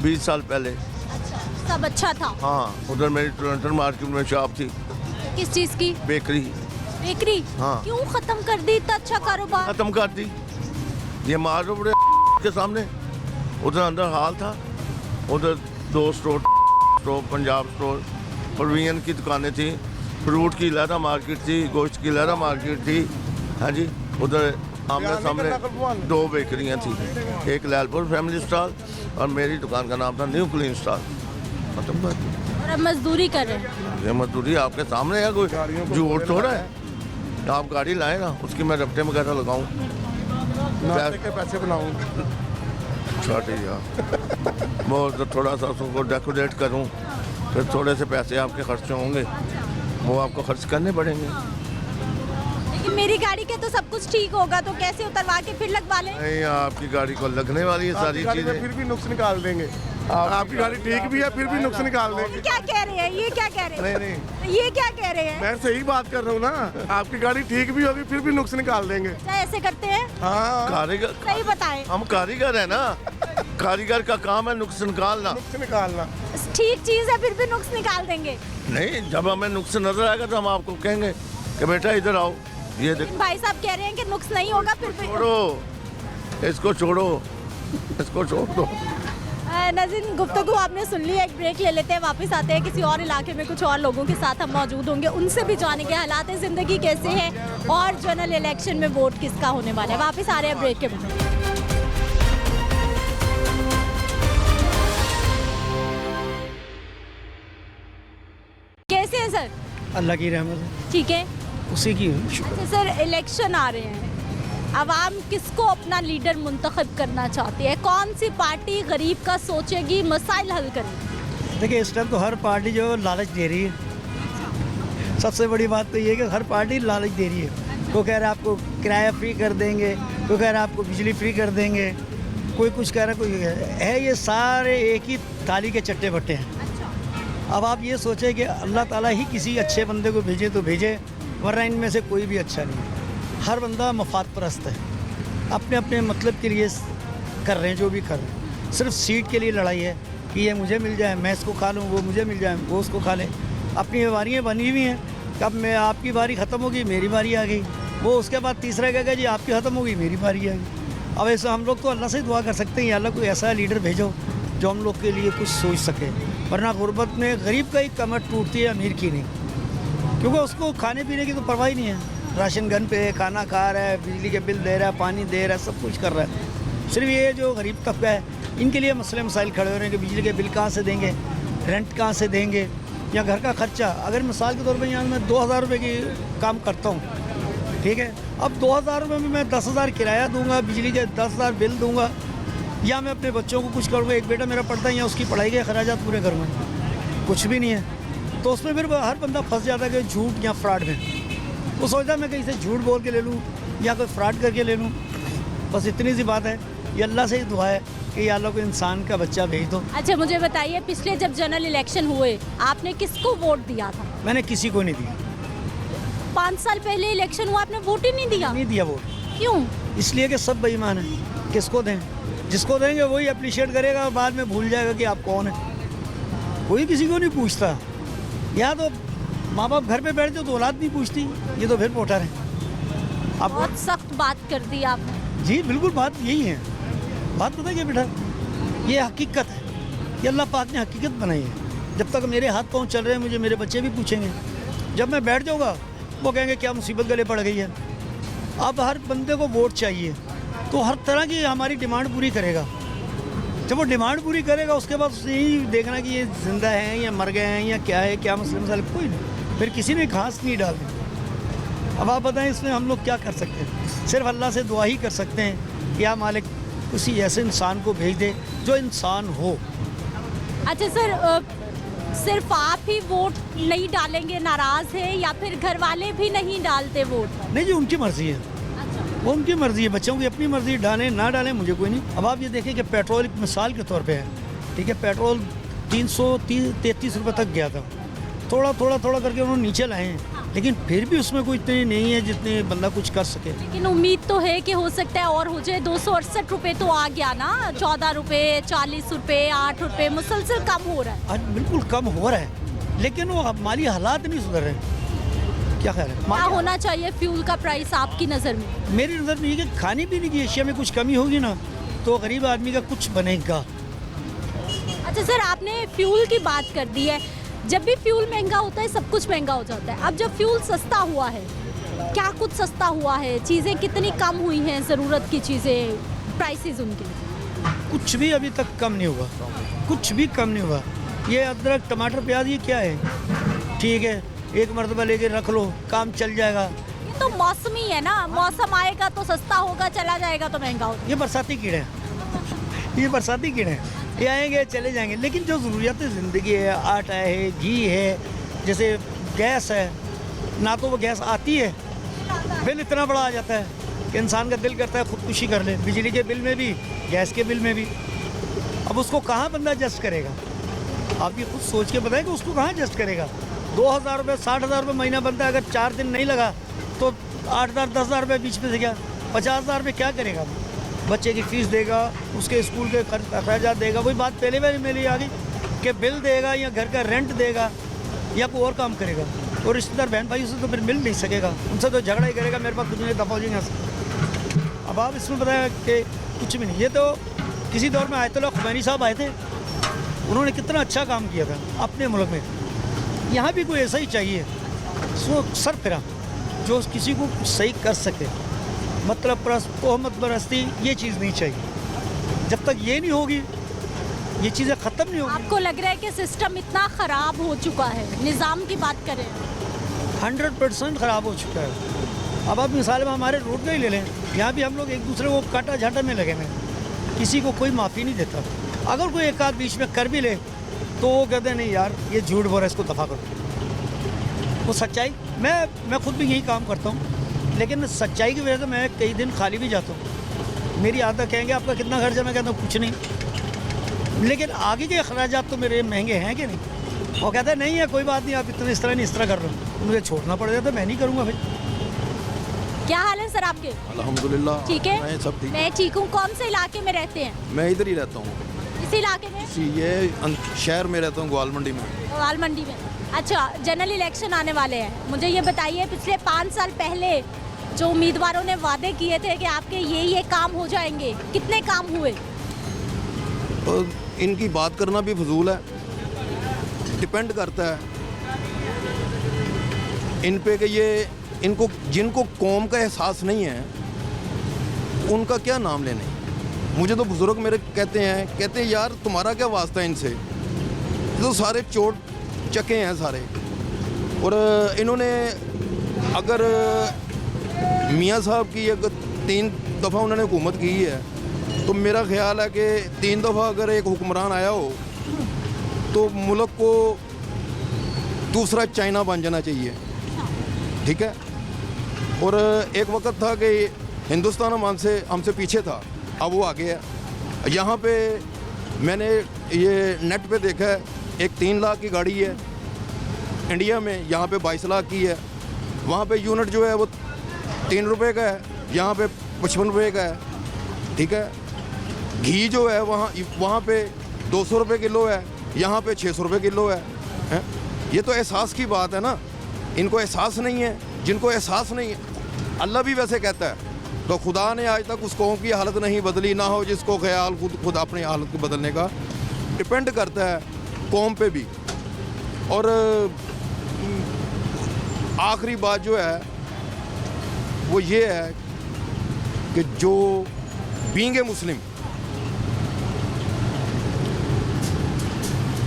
20 साल पहले। अच्छा, सब अच्छा था? हाँ, उधर मेरी टोरंटो मार्केट में शॉप थी। किस चीज की? बेकरी। बेकरी? हाँ। क्यों खत्म कर दी इतना अच्छा कारोबार? खत्म कर दी, ये मार रोड के सामने। उधर अंदर हाल था, उधर 2 स्टोर, पंजाब स्टोर, परवीन की दुकानें थी, फ्रूट की लहरा मार्केट थी, गोश्त की लहरा मार्केट थी, हाँ जी। उधर आमने सामने 2 बेकरियाँ थी, एक लैलपुर फैमिली स्टॉल और मेरी दुकान का नाम था न्यू क्लीन स्टॉल। खत्म कर दी। और अब मजदूरी कर रहे हैं? ये मजदूरी आपके सामने है, कोई झूठ थोड़ा है। आप गाड़ी लाए ना, उसकी मैं रफ्ते वगैरह लगाऊँ, नाश्ते के पैसे बनाऊँ, छोटी यार वो तो थोड़ा सा उसको डेकोरेट करूं, फिर थोड़े से पैसे आपके खर्च होंगे, वो आपको खर्च करने पड़ेंगे। लेकिन मेरी गाड़ी के तो सब कुछ ठीक होगा, तो कैसे उतरवा के फिर लगवा लें? नहीं, आपकी गाड़ी को लगने वाली है सारी चीजें। फिर भी नुक्स निकाल देंगे। आपकी गाड़ी ठीक भी है, फिर भी नुक्स निकाल देंगे। क्या कह रहे हैं ये, क्या कह रहे हैं? नहीं, ये क्या कह रहे हैं? मैं सही बात कर रहा हूँ ना, आपकी गाड़ी ठीक भी होगी, फिर भी नुक्स निकाल देंगे। क्या ऐसे करते हैं? हाँ, कारीगर, सही बताएं। हम कारीगर है ना, कारीगर का काम है नुक्स निकालना। नुक्स निकालना ठीक चीज है, फिर भी नुक्स निकाल देंगे? नहीं, जब हमें नुक्स नजर आएगा तो हम आपको कहेंगे कि बेटा इधर आओ, ये देखो। भाई साहब कह रहे हैं कि नुक्स नहीं होगा, फिर भी छोड़ो इसको, छोड़ो इसको, छोड़ दो। नाज़रीन, गुफ्तगू आपने सुन ली, एक ब्रेक ले लेते हैं, वापस आते हैं किसी और इलाके में, कुछ और लोगों के साथ हम मौजूद होंगे, उनसे भी जानेंगे हालात ज़िंदगी कैसे हैं और जनरल इलेक्शन में वोट किसका होने वाला है। वापस आ रहे हैं ब्रेक के बाद। कैसे हैं सर? अल्लाह की रहमत है, ठीक है। उसी की शुक्र। अच्छा सर, इलेक्शन आ रहे हैं, अवाम किसको अपना लीडर मुंतखब करना चाहती है? कौन सी पार्टी गरीब का सोचेगी, मसाइल हल करेगी? देखिए, इस टाइम तो हर पार्टी जो लालच दे रही है। सबसे बड़ी बात तो ये है कि हर पार्टी लालच दे रही है। कोई कह रहा है आपको किराया फ्री कर देंगे, कोई कह रहा है आपको बिजली फ्री कर देंगे, कोई कुछ कह रहा है, कोई है। ये सारे एक ही थाली के चट्टे बट्टे हैं। अब आप ये सोचें कि अल्लाह ताला ही किसी अच्छे बंदे को भेजे तो भेजे, वरना इनमें से कोई भी अच्छा नहीं है। हर बंदा मफाद परस्त है, अपने अपने मतलब के लिए कर रहे हैं जो भी कर रहे हैं। सिर्फ सीट के लिए लड़ाई है कि ये मुझे मिल जाए, मैं इसको खा लूँ, वो मुझे मिल जाए, वो उसको खा ले। अपनी वारियाँ बनी हुई हैं, कब मैं आपकी बारी ख़त्म होगी मेरी बारी आ गई, वो उसके बाद तीसरा कहेगा जी आपकी ख़त्म होगी मेरी बारी आ गई। अब ऐसा हम लोग तो अल्लाह से दुआ कर सकते हैं, या अल्लाह कोई ऐसा लीडर भेजो जो हम लोग के लिए कुछ सोच सके, वरना गुर्बत में गरीब का ही कमर टूटती है, अमीर की नहीं, क्योंकि उसको खाने पीने की तो परवाह ही नहीं है। राशन गन पे खाना खा रहा है, बिजली के बिल दे रहा है, पानी दे रहा है, सब कुछ कर रहा है। सिर्फ ये जो गरीब तबका है इनके लिए मसले मसाइल खड़े हो रहे हैं कि बिजली के बिल कहाँ से देंगे, रेंट कहाँ से देंगे, या घर का खर्चा। अगर मिसाल के तौर पर यहाँ मैं 2000 रुपये की काम करता हूँ, ठीक है, अब 2000 रुपये में मैं 10,000 किराया दूंगा, बिजली के 10,000 बिल दूंगा, या मैं अपने बच्चों को कुछ करूँगा। एक बेटा मेरा पढ़ता है, या उसकी पढ़ाई के अखराजात पूरे करूँगा, कुछ भी नहीं है। तो उसमें फिर हर बंदा फंस जाता है कि झूठ या फ्रॉड में। वो सोचता है मैं कहीं से झूठ बोल के ले लूँ या कोई फ्रॉड करके ले लूँ। बस इतनी सी बात है। ये अल्लाह से ही दुआ है कि या अल्लाह को इंसान का बच्चा भेज दो। अच्छा मुझे बताइए, पिछले जब जनरल इलेक्शन हुए आपने किसको वोट दिया था? मैंने किसी को नहीं दिया। 5 साल पहले इलेक्शन हुआ, आपने वोट ही नहीं दिया? नहीं दिया वोट। क्यों? इसलिए कि सब बेईमान है। किसको दें? जिसको देंगे वही अप्रिशिएट करेगा और बाद में भूल जाएगा कि आप कौन है। कोई किसी को नहीं पूछता। या तो माँ बाप घर पे बैठते तो औलाद नहीं पूछती, ये तो फिर वोटर है। अब बहुत सख्त बात कर दी आपने। जी बिल्कुल, बात यही है। बात पता है क्या बेटा, ये हकीकत है, ये अल्लाह पाक ने हकीकत बनाई है। जब तक मेरे हाथ पाँव चल रहे हैं मुझे मेरे बच्चे भी पूछेंगे। जब मैं बैठ जाऊँगा वो कहेंगे क्या मुसीबत गले पड़ गई है। अब हर बंदे को वोट चाहिए तो हर तरह की हमारी डिमांड पूरी करेगा। जब वो डिमांड पूरी करेगा उसके बाद यही देखना कि ये जिंदा हैं या मर गए हैं या क्या है, क्या मसले मसाले, कोई नहीं। फिर किसी ने घास नहीं डालनी। अब आप बताएं इसमें हम लोग क्या कर सकते हैं? सिर्फ अल्लाह से दुआ ही कर सकते हैं, या मालिक किसी ऐसे इंसान को भेज दे जो इंसान हो। अच्छा सर, सिर्फ आप ही वोट नहीं डालेंगे, नाराज है, या फिर घर वाले भी नहीं डालते वोट? नहीं जी, उनकी मर्जी है, वो उनकी मर्जी है, बच्चों की अपनी मर्जी, डालें ना डालें मुझे कोई नहीं। अब आप ये देखें कि पेट्रोल एक मिसाल के तौर पे है, ठीक है, पेट्रोल 333 रुपये तक गया था। थोड़ा करके उन्होंने नीचे लाए हैं, लेकिन फिर भी उसमें कोई इतनी नहीं है जितने बंदा कुछ कर सके। लेकिन उम्मीद तो है कि हो सकता है और हो जाए। 268 रुपये तो आ गया ना, 14 रुपये, 40 रुपये, 8 रुपये, मुसलसल कम हो रहा है। आज बिल्कुल कम हो रहा है, लेकिन वो माली हालात नहीं सुधर रहे। क्या ख्याल है, क्या होना चाहिए फ्यूल का प्राइस आपकी नज़र में? मेरी नज़र में ये कि खाने पीने की अशिया में कुछ कमी होगी ना तो गरीब आदमी का कुछ बनेगा। अच्छा सर, आपने फ्यूल की बात कर दी है। जब भी फ्यूल महंगा होता है सब कुछ महंगा हो जाता है। अब जब फ्यूल सस्ता हुआ है, क्या कुछ सस्ता हुआ है? चीज़ें कितनी कम हुई हैं, ज़रूरत की चीज़ें, प्राइसेस उनके? कुछ भी अभी तक कम नहीं हुआ, कुछ भी कम नहीं हुआ। ये अदरक, टमाटर, प्याज, ये क्या है? ठीक है, एक मरतबा लेके रख लो, काम चल जाएगा। ये तो मौसमी है ना, मौसम आएगा तो सस्ता होगा, चला जाएगा तो महंगा होगा। ये बरसाती कीड़े हैं, ये बरसाती कीड़े हैं, ये आएंगे चले जाएंगे। लेकिन जो ज़रूरियात ज़िंदगी है, आटा है, घी है, जैसे गैस है, ना तो वो गैस आती है, बिल इतना बड़ा आ जाता है कि इंसान का दिल करता है खुदकुशी कर ले। बिजली के बिल में भी, गैस के बिल में भी। अब उसको कहाँ बंदा एडजस्ट करेगा? आप ये खुद सोच के बताएं कि उसको कहाँ एडजस्ट करेगा। 2,000 रुपये, 60,000 रुपये महीना बनता है, अगर 4 दिन नहीं लगा तो 8,000, 10,000 रुपये बीच में से गया, 50,000 रुपये क्या करेगा? बच्चे की फीस देगा, उसके स्कूल के अखराजात देगा। वही बात पहले मेरी आ गई कि बिल देगा या घर का रेंट देगा या कोई और काम करेगा। और रिश्तेदार बहन भाई उससे तो फिर मिल नहीं सकेगा, उनसे तो झगड़ा ही करेगा, मेरे पास कुछ नहीं, दफा हो जाएंगे। अब आप इसमें बताया कि कुछ भी नहीं। ये तो किसी दौर में आयतुल्लाह खुमैनी साहब आए थे, उन्होंने कितना अच्छा काम किया था अपने मुल्क में। यहाँ भी कोई ऐसा ही चाहिए, सो सरफिरा जो किसी को सही कर सके। मतलब परस्त, तोहमत परस्ती, ये चीज़ नहीं चाहिए। जब तक ये नहीं होगी, ये चीज़ें ख़त्म नहीं होगी। आपको लग रहा है कि सिस्टम इतना ख़राब हो चुका है? निज़ाम की बात करें, 100% ख़राब हो चुका है। अब आप मिसाल में हमारे रोड का ही ले लें, यहाँ भी हम लोग एक दूसरे को काटा झाटा में लगे हैं, किसी को कोई माफ़ी नहीं देता। अगर कोई एक आध बीच में कर भी ले तो वो कहते नहीं यार ये झूठ बोल रहा है, इसको दफ़ा करो। वो सच्चाई, मैं खुद भी यही काम करता हूँ। लेकिन सच्चाई की वजह से मैं कई दिन खाली भी जाता हूँ। मेरी आदत कहेंगे आपका कितना खर्चा, मैं कहता हूँ कुछ नहीं, लेकिन आगे के अखराजात तो मेरे महंगे हैं कि नहीं। वो कहता है नहीं है कोई बात नहीं, आप इतना इस तरह नहीं इस तरह कर रहे हो, मुझे छोड़ना पड़ जाता, मैं नहीं करूँगा भाई। क्या हाल है सर आपके? अल्हम्दुलिल्लाह ठीक है, मैं सब ठीक। मैं ठीक हूँ। कौन से इलाके में रहते हैं? मैं इधर ही रहता हूँ, इसी इलाके में? ये शहर में रहता हूँ, ग्वाल मंडी में। ग्वाल मंडी में। अच्छा, जनरल इलेक्शन आने वाले हैं, मुझे ये बताइए पिछले 5 साल पहले जो उम्मीदवारों ने वादे किए थे कि आपके ये काम हो जाएंगे, कितने काम हुए? और इनकी बात करना भी फजूल है, डिपेंड करता है इन पे कि ये इनको जिनको कौम का एहसास नहीं है उनका क्या नाम लेने। मुझे तो बुजुर्ग मेरे कहते हैं यार तुम्हारा क्या वास्ता है इनसे, ये तो सारे चोट चके हैं सारे। और इन्होंने अगर मियाँ साहब की अगर 3 दफ़ा उन्होंने हुकूमत की है तो मेरा ख्याल है कि 3 दफ़ा अगर एक हुक्मरान आया हो तो मुल्क को दूसरा चाइना बन जाना चाहिए, ठीक है। और एक वक्त था कि हिंदुस्तान हमसे पीछे था, अब वो आगे है। यहाँ पे मैंने ये नेट पे देखा है, एक 3 लाख की गाड़ी है इंडिया में, यहाँ पे 22 लाख की है। वहाँ पे यूनिट जो है वो 3 रुपए का है, यहाँ पे 55 रुपये का है, ठीक है। घी जो है वहाँ पे 200 रुपये किलो है, यहाँ पे 600 रुपये किलो है। ये तो एहसास की बात है ना, इनको एहसास नहीं है। जिनको एहसास नहीं है, अल्लाह भी वैसे कहता है तो खुदा ने आज तक उस कौम की हालत नहीं बदली, ना हो जिसको ख्याल खुद अपनी हालत को बदलने का। डिपेंड करता है कौम पे भी। और आखिरी बात जो है वो ये है कि जो बीइंग ए मुस्लिम,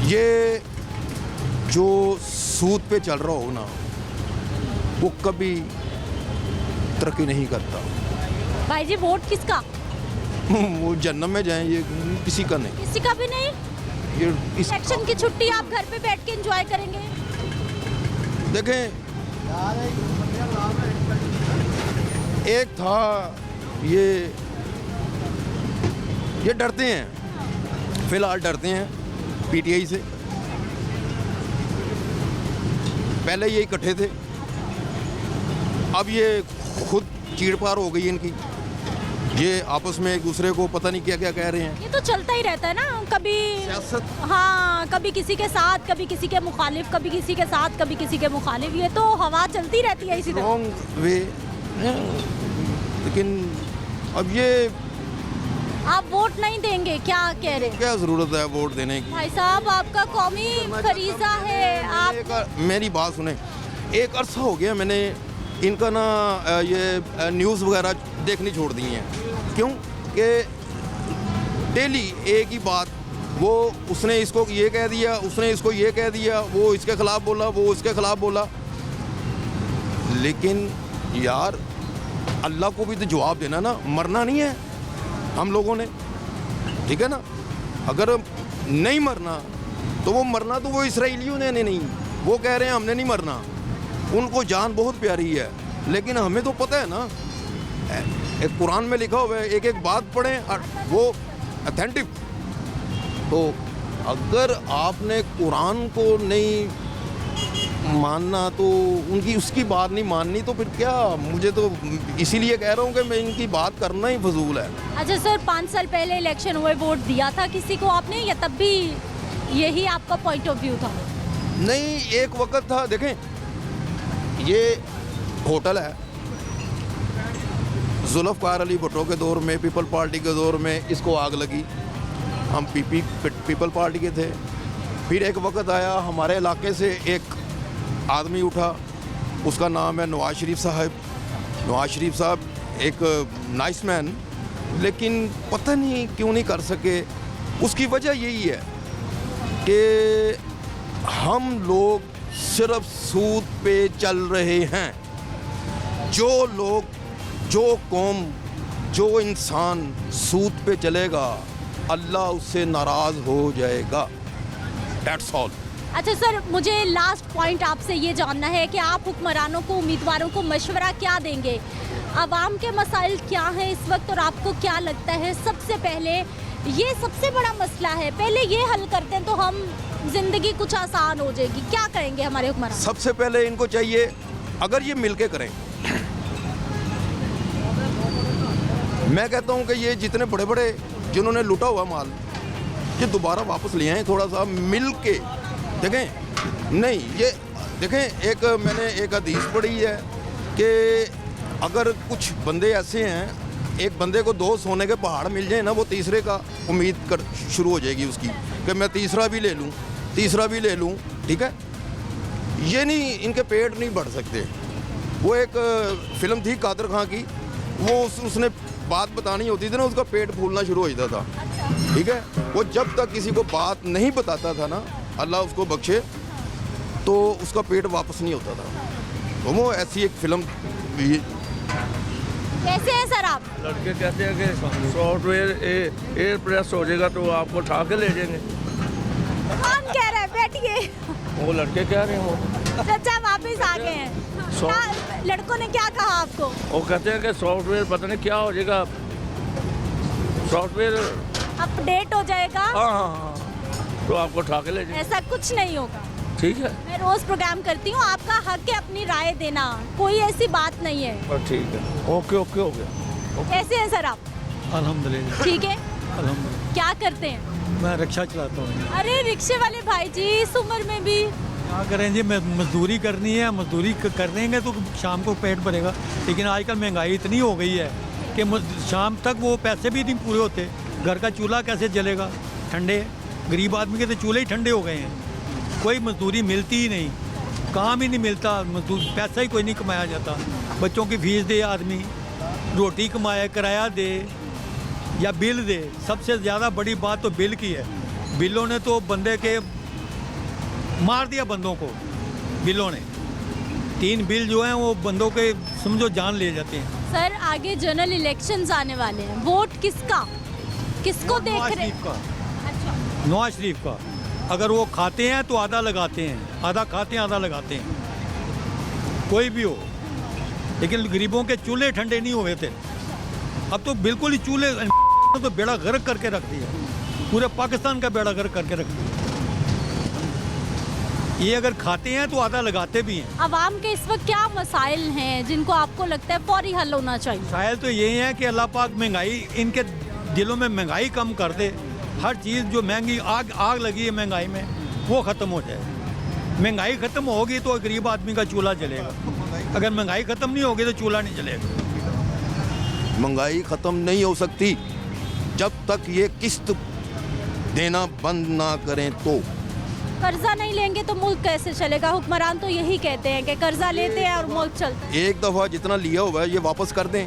ये जो सूद पे चल रहा हो ना वो कभी तरक्की नहीं करता। भाई जी वोट किसका? वो जन्नत में जाएं, ये किसी का नहीं, किसी का भी नहीं। ये इलेक्शन की छुट्टी आप घर पे बैठ के एंजॉय करेंगे? देखें, एक था ये डरते हैं, फिलहाल डरते हैं पीटीआई से। पहले ये इकट्ठे थे, अब ये खुद चीड़-फाड़ हो गई इनकी, ये आपस में एक दूसरे को पता नहीं क्या क्या कह रहे हैं। ये तो चलता ही रहता है ना, कभी सियासत। हाँ, कभी किसी के साथ, कभी किसी के मुखालिफ, कभी किसी के साथ, कभी किसी के मुखालिफ, ये तो हवा चलती रहती है इसी तरह। Wrong way. लेकिन अब ये आप वोट नहीं देंगे, क्या कह रहे हैं? क्या ज़रूरत है वोट देने की? भाई साहब आपका कौमी फरीजा है, आप मेरी बात सुने, एक अरसा हो गया मैंने इनका ना ये न्यूज़ वगैरह देखनी छोड़ दी हैं। क्यों कि डेली एक ही बात, वो उसने इसको ये कह दिया, उसने इसको ये कह दिया, वो इसके ख़िलाफ़ बोला, वो उसके ख़िलाफ़ बोला। लेकिन यार अल्लाह को भी तो जवाब देना ना, मरना नहीं है हम लोगों ने, ठीक है ना। अगर नहीं मरना तो वो इसराइलियों ने नहीं, वो कह रहे हैं हमने नहीं मरना, उनको जान बहुत प्यारी है। लेकिन हमें तो पता है ना, एक कुरान में लिखा हुआ है, एक एक बात पढ़ें और वो ऑथेंटिक। तो अगर आपने कुरान को नहीं मानना तो उनकी उसकी बात नहीं माननी, तो फिर क्या, मुझे तो इसीलिए कह रहा हूँ कि मैं इनकी बात करना ही फजूल है। अच्छा सर, 5 साल पहले इलेक्शन हुए, वोट दिया था किसी को आपने, या तब भी यही आपका पॉइंट ऑफ व्यू था? नहीं, एक वक्त था, देखें ये होटल है, जुल्फ़िकार अली भुट्टो के दौर में, पीपल पार्टी के दौर में इसको आग लगी, हम पीपल पार्टी के थे। फिर एक वक्त आया, हमारे इलाके से एक आदमी उठा, उसका नाम है नवाज शरीफ साहब। नवाज शरीफ साहब एक नाइस मैन, लेकिन पता नहीं क्यों नहीं कर सके। उसकी वजह यही है कि हम लोग सिर्फ सूद पे चल रहे हैं। जो लोग, जो कौम, जो इंसान सूद पे चलेगा, अल्लाह उससे नाराज़ हो जाएगा। That's all. अच्छा सर, मुझे लास्ट पॉइंट आपसे ये जानना है कि आप हुक्मरानों को, उम्मीदवारों को मशवरा क्या देंगे? आवाम के मसाइल क्या हैं इस वक्त और आपको क्या लगता है सबसे पहले ये सबसे बड़ा मसला है, पहले ये हल करते हैं तो हम जिंदगी कुछ आसान हो जाएगी, क्या कहेंगे हमारे हुक्मरान? सबसे पहले इनको चाहिए, अगर ये मिलके करें, मैं कहता हूँ कि ये जितने बड़े बड़े जिन्होंने लूटा हुआ माल, ये दोबारा वापस ले आएँ, थोड़ा सा मिल के देखें। नहीं, ये देखें, एक मैंने एक हदीस पढ़ी है कि अगर कुछ बंदे ऐसे हैं, एक बंदे को 2 सोने के पहाड़ मिल जाए ना, वो तीसरे का उम्मीद कर शुरू हो जाएगी उसकी कि मैं तीसरा भी ले लूँ, तीसरा भी ले लूँ, ठीक है। ये नहीं, इनके पेट नहीं बढ़ सकते। वो एक फिल्म थी कादर खां की, वो उसने बात बतानी होती थी ना, उसका पेट फूलना शुरू हो जाता था, ठीक है। वो जब तक किसी को बात नहीं बताता था ना, अल्लाह उसको बख्शे, तो उसका पेट वापस नहीं होता था। तो वो ऐसी एक फिल्म। कैसे हैं सर आप? लड़के कहते हैं कि सॉफ्टवेयर एयर प्रेस हो जाएगा तो आपको उठा के ले जाएंगे। कौन कह रहा है? बैठिए। वो लड़के कह रहे हैं। वो चाचा वापस आ गए हैं। क्या लड़कों ने क्या कहा आपको? वो कहते हैं कि सॉफ्टवेयर पता नहीं क्या हो जाएगा, सॉफ्टवेयर अपडेट हो जाएगा। हाँ, तो आपको उठा के ले जाएंगे। ऐसा कुछ नहीं होगा, ठीक है। मैं रोज प्रोग्राम करती हूँ, आपका हक है अपनी राय देना, कोई ऐसी बात नहीं है। ठीक है, ओके ओके हो गया। कैसे हैं सर आप? अल्हम्दुलिल्लाह। ठीक है। अल्हम्दुलिल्लाह। क्या करते हैं? मैं रिक्शा चलाता हूँ। अरे रिक्शे वाले भाई जी, इस उम्र में भी क्या करें जी, मजदूरी करनी है, मजदूरी कर देंगे तो शाम को पेट भरेगा। लेकिन आजकल महंगाई इतनी हो गई है कि शाम तक वो पैसे भी नहीं पूरे होते। घर का चूल्हा कैसे जलेगा? ठंडे, गरीब आदमी के तो चूल्हे ही ठंडे हो गए हैं। कोई मजदूरी मिलती ही नहीं, काम ही नहीं मिलता, मजदूर पैसा ही कोई नहीं कमाया जाता। बच्चों की फीस दे आदमी, रोटी कमाए, किराया दे या बिल दे। सबसे ज़्यादा बड़ी बात तो बिल की है। बिलों ने तो बंदे के मार दिया, बंदों को बिलों ने। 3 बिल जो हैं वो बंदों के समझो जान ले जाते हैं। सर आगे जनरल इलेक्शंस आने वाले हैं, वोट किसका, किसको देख रहे हैं? अच्छा, नवाज शरीफ का। अगर वो खाते हैं तो आधा लगाते हैं, आधा खाते हैं आधा लगाते हैं, कोई भी हो। लेकिन गरीबों के चूल्हे ठंडे नहीं हुए थे, अब तो बिल्कुल ही चूल्हे तो बेड़ा गर्क करके रख दिया, पूरे पाकिस्तान का बेड़ा गर्क करके रख दिया। ये अगर खाते हैं तो आधा लगाते भी हैं। आवाम के इस वक्त क्या मसाइल हैं जिनको आपको लगता है फौरी हल होना चाहिए? मसाइल तो यही है कि अल्लाह पाक महंगाई, इनके दिलों में महंगाई कम कर दे। हर चीज़ जो महंगी आग लगी है महंगाई में, वो ख़त्म हो जाए। महंगाई ख़त्म होगी तो गरीब आदमी का चूल्हा जलेगा। अगर महंगाई ख़त्म नहीं होगी तो चूल्हा नहीं जलेगा। महंगाई ख़त्म नहीं हो सकती जब तक ये किस्त देना बंद ना करें। तो कर्जा नहीं लेंगे तो मुल्क कैसे चलेगा? हुक्मरान तो यही कहते हैं कि कर्जा लेते हैं और मुल्क चलता है। एक दफ़ा जितना लिया हुआ है ये वापस कर दें।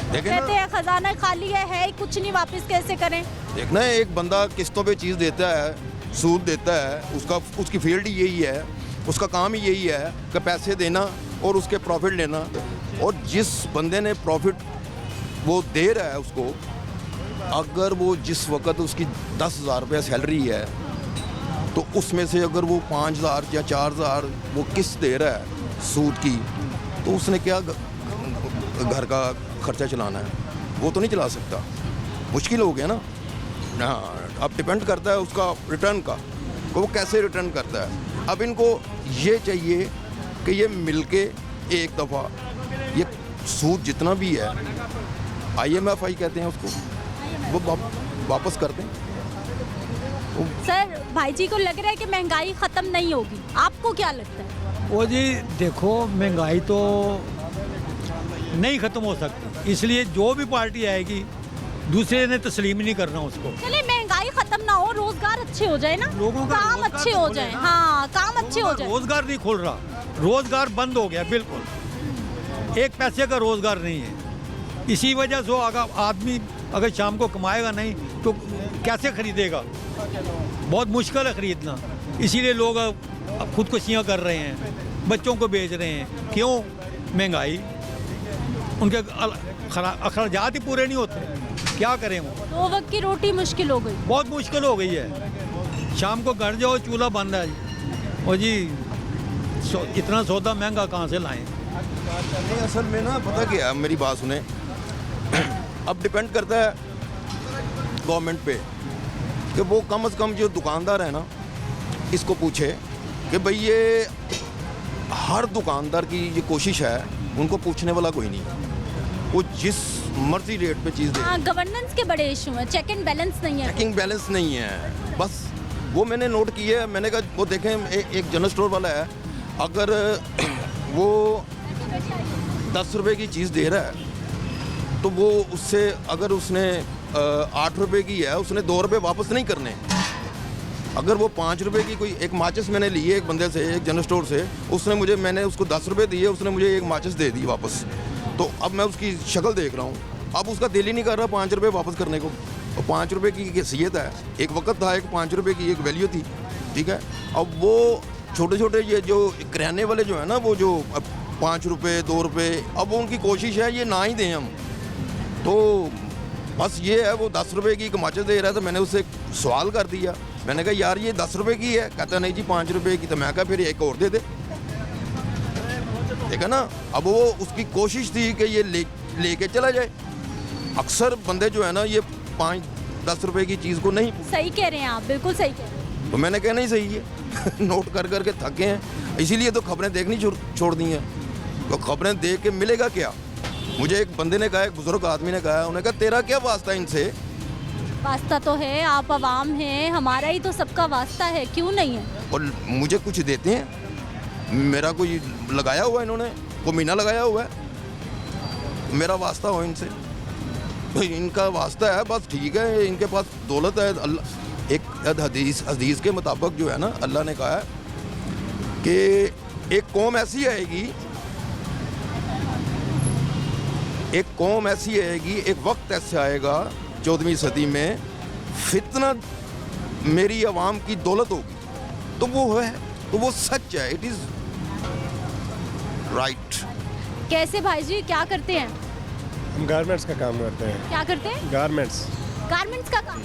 कहते हैं खजाना खाली है ही कुछ नहीं, वापस कैसे करें? देखना है, एक बंदा किस्तों पे चीज़ देता है, सूद देता है, उसकी फील्ड ही यही है, उसका काम ही यही है कि पैसे देना और उसके प्रॉफिट लेना। और जिस बंदे ने प्रॉफिट वो दे रहा है उसको, अगर वो जिस वक्त उसकी 10,000 रुपये सैलरी है तो उसमें से अगर वो 5,000 या 4,000 वो किस्त दे रहा है सूद की, तो उसने क्या घर का खर्चा चलाना है? वो तो नहीं चला सकता, मुश्किल हो गया ना। हाँ, अब डिपेंड करता है उसका रिटर्न का, वो कैसे रिटर्न करता है। अब इनको ये चाहिए कि ये मिलके एक दफ़ा ये सूद जितना भी है, IMF कहते हैं उसको, वो वापस कर दें। सर भाई जी को लग रहा है कि महंगाई ख़त्म नहीं होगी, आपको क्या लगता है? वो जी देखो, महंगाई तो नहीं ख़त्म हो सकती, इसलिए जो भी पार्टी आएगी दूसरे ने तस्लीम ही नहीं करना उसको। चले महंगाई खत्म ना हो, रोजगार अच्छे हो जाए ना, लोगों का काम रोजगार अच्छे तो हो खुले जाए। ना। हाँ, काम अच्छे हो जाए। रोजगार नहीं खुल रहा, रोजगार बंद हो गया बिल्कुल। एक पैसे का रोजगार नहीं है। इसी वजह से अगर आदमी अगर शाम को कमाएगा नहीं तो कैसे खरीदेगा? बहुत मुश्किल है खरीदना। इसीलिए लोग अब खुदकुशियाँ कर रहे हैं, बच्चों को बेच रहे हैं। क्यों? महंगाई, उनके अखराजात ही पूरे नहीं होते। क्या करें वो? 2 वक्त की रोटी मुश्किल हो गई। बहुत मुश्किल हो गई है। शाम को घर जाओ चूल्हा बंद है जी, और जी इतना सौदा महंगा कहाँ से लाएं। नहीं, असल में ना पता क्या, मेरी बात सुने, अब डिपेंड करता है गवर्नमेंट पे कि वो कम से कम जो दुकानदार है ना, इसको पूछे कि भाई ये हर दुकानदार की ये कोशिश है, उनको पूछने वाला कोई नहीं, वो जिस मर्जी रेट पे चीज़ दे। गवर्नेंस के बड़े इशू हैं, चेक एंड बैलेंस नहीं है। चेकिंग बैलेंस नहीं है, बस वो मैंने नोट किया है। मैंने कहा वो देखें, एक जनरल स्टोर वाला है, अगर वो 10 रुपए की चीज़ दे रहा है तो वो उससे अगर उसने 8 रुपए की है, उसने 2 रुपए वापस नहीं करने। अगर वो 5 रुपए की कोई एक माचिस मैंने ली है एक बंदे से, एक जनरल स्टोर से, मैंने उसको 10 रुपए दिए, उसने मुझे एक माचिस दे दी वापस। तो अब मैं उसकी शक्ल देख रहा हूँ, अब उसका दिल ही नहीं कर रहा 5 रुपए वापस करने को। और 5 रुपए की हैसियत है, एक वक्त था, एक 5 रुपए की एक वैल्यू थी, ठीक है। अब वो छोटे छोटे ये जो किराने वाले जो है ना, वो जो 5 रुपए 2 रुपए, अब वो उनकी कोशिश है ये ना ही दें हम। तो बस ये है, वो 10 रुपए की एक माचिस दे रहा है, तो मैंने उससे सवाल कर दिया, मैंने कहा यार ये 10 रुपए की है, कहता नहीं जी 5 रुपए की। तो मैं कहा फिर एक और दे दे, ठीक है ना। अब वो उसकी कोशिश थी कि ये लेके चला जाए। अक्सर बंदे जो है ना, ये 5-10 रुपए की चीज़ को नहीं। सही कह रहे हैं आप, बिल्कुल सही कह रहे हैं। तो मैंने कहा नहीं सही है नोट कर करके थके हैं, इसीलिए तो खबरें देखनी छोड़ दी हैं। तो खबरें देख के मिलेगा क्या? मुझे एक बंदे ने कहा, एक बुजुर्ग आदमी ने कहा, उन्होंने कहा तेरा क्या वास्ता इनसे? वास्ता तो है, आप आवाम हैं, हमारा ही तो सबका वास्ता है, क्यों नहीं है? और मुझे कुछ देते हैं, मेरा कोई लगाया हुआ है, इन्होंने कोई महीना लगाया हुआ है, मेरा वास्ता हो इनसे, तो इनका वास्ता है बस, ठीक है। इनके पास दौलत है। अल्लाह एक हदीस के मुताबिक जो है ना, अल्लाह ने कहा है कि एक कौम ऐसी आएगी, एक वक्त ऐसे आएगा 14वीं सदी में, फितना मेरी आवाम की दौलत होगी। तो वो है, तो वो सच है, इट इज़ राइट। कैसे भाई जी, क्या करते हैं? हम गारमेंट्स का काम करते हैं। क्या करते हैं? गारमेंट्स गारमेंट्स का काम,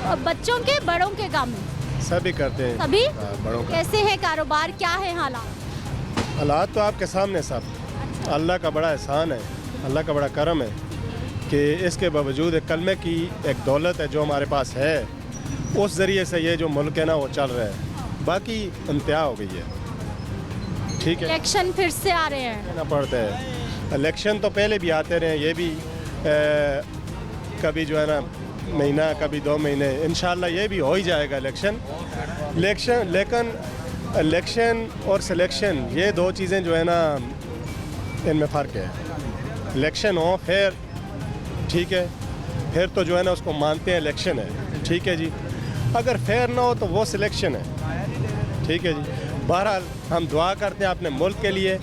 और बच्चों के बड़ों के काम में सभी करते हैं। सभी? बड़ों का कैसे है कारोबार, क्या है हालात? हालात तो आपके सामने सब, अल्लाह का बड़ा एहसान है, अल्लाह का बड़ा करम है कि इसके बावजूद एक कलमे की एक दौलत है जो हमारे पास है, उस ज़रिए से ये जो मुल्क है ना वो चल रहा है। बाकी इंतहा हो गई है, ठीक है। इलेक्शन फिर से आ रहे हैं, ना पड़ता है। इलेक्शन तो पहले भी आते रहे, ये भी कभी जो है ना महीना, कभी 2 महीने, इंशाल्लाह ये भी हो ही जाएगा इलेक्शन। लेकिन इलेक्शन और सिलेक्शन ये 2 चीज़ें जो है ना, इनमें फ़र्क है। इलेक्शन हो फिर ठीक है, फिर तो जो है ना उसको मानते हैं इलेक्शन है, ठीक है जी। अगर फेयर ना हो तो वो सिलेक्शन है, ठीक है जी। बहरहाल हम दुआ करते हैं अपने मुल्क के लिए,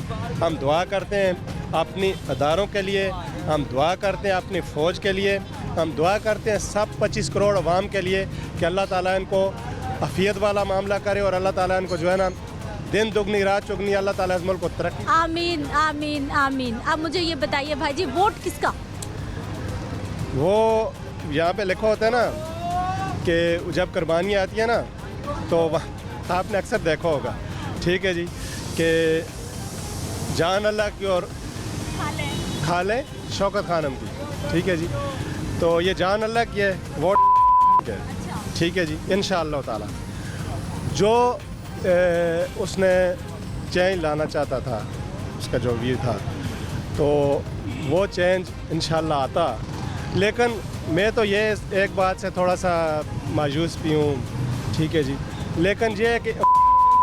हम दुआ करते हैं अपनी अदारों के लिए, हम दुआ करते हैं अपनी फ़ौज के लिए, हम दुआ करते हैं सब 25 करोड़ अवाम के लिए कि अल्लाह ताला इनको अफियत वाला मामला करे और अल्लाह ताला इनको जो है ना दिन दुगनी रात चुगनी अल्लाह ताला इस मुल्क को तरक्की। आमीन आमीन आमीन। अब मुझे ये बताइए भाई जी, वोट किसका? वो यहाँ पे लिखा होता है ना कि जब कुर्बानी आती है ना, तो आपने अक्सर देखा होगा, ठीक है जी, कि जान अल्लाह की और खा लें शौकत खानम की, ठीक है जी। तो ये जान अल्लाह की है, वोट है, ठीक है जी। इंशाअल्लाह ताला जो उसने चेंज लाना चाहता था, उसका जो व्यू था, तो वो चेंज इंशाअल्लाह आता। लेकिन मैं तो ये एक बात से थोड़ा सा मायूस भी हूँ, ठीक है जी। लेकिन ये है कि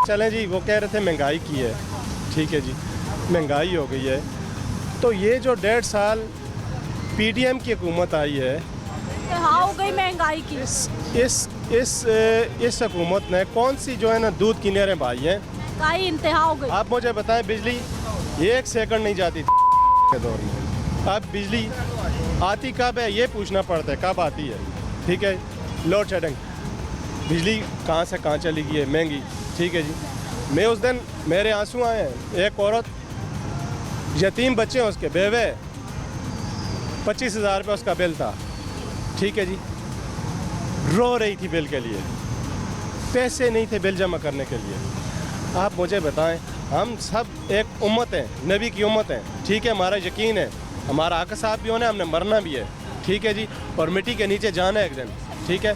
चलें जी, वो कह रहे थे महंगाई की है, ठीक है जी, महंगाई हो गई है। तो ये जो 1.5 साल पीडीएम की हुकूमत आई है, हाँ हो गई महंगाई की, इस हुकूमत ने कौन सी जो है ना दूध की नहरें बहाई हैं, महंगाई इंतहा हो गई। आप मुझे बताएं, बिजली 1 सेकंड नहीं जाती थी के दौर में। अब बिजली आती कब है ये पूछना पड़ता है, कब आती है, ठीक है। लोड शेडिंग, बिजली कहाँ से कहाँ चली गई है, महंगी, ठीक है जी। मैं उस दिन मेरे आंसू आए हैं, एक औरत यतीम बच्चे हैं उसके, बेवे, 25,000 रुपये उसका बिल था, ठीक है जी, रो रही थी बिल के लिए, पैसे नहीं थे बिल जमा करने के लिए। आप मुझे बताएं, हम सब एक उम्मत हैं, नबी की उम्मत हैं, ठीक है, हमारा यकीन है, हमारा आका साहब भी होना है, हमने मरना भी है, ठीक है जी, और मिट्टी के नीचे जाना है एक दिन, ठीक है।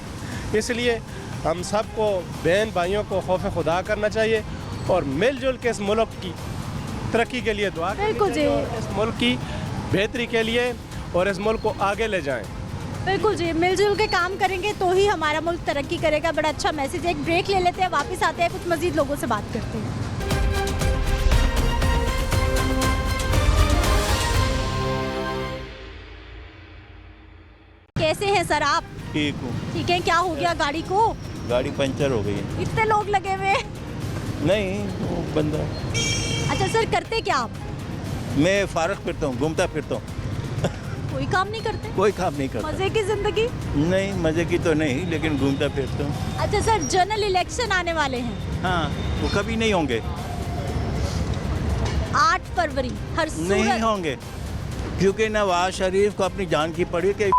इसलिए हम सबको बहन भाइयों को खौफ खुदा करना चाहिए और मिलजुल के इस मुल्क की तरक्की के लिए दुआ करनी चाहिए, इस मुल्क की बेहतरी के लिए, और इस मुल्क को आगे ले जाएं। बिल्कुल जी, मिलजुल के काम करेंगे तो ही हमारा मुल्क तरक्की करेगा। बड़ा अच्छा मैसेज है। एक ब्रेक ले लेते हैं, वापस आते हैं, कुछ मजीद लोगों से बात करते हैं। कैसे हैं सर आप? ठीक हूँ। ठीक है, क्या हो गया गाड़ी को? गाड़ी पंचर हो गई है। इतने लोग लगे हुए हैं? नहीं, वो बंदा। अच्छा सर, करते क्या आप? मैं फारग फिरता हूँ, घूमता फिरता हूँ। कोई काम नहीं करते? कोई काम नहीं करता। मजे की जिंदगी? नहीं, मजे की तो नहीं, लेकिन घूमता फिरता हूँ। अच्छा सर, जनरल इलेक्शन आने वाले हैं। हाँ, वो कभी नहीं होंगे। 8 फरवरी हर नहीं होंगे, क्योंकि नवाज शरीफ को अपनी जान की पड़ी कि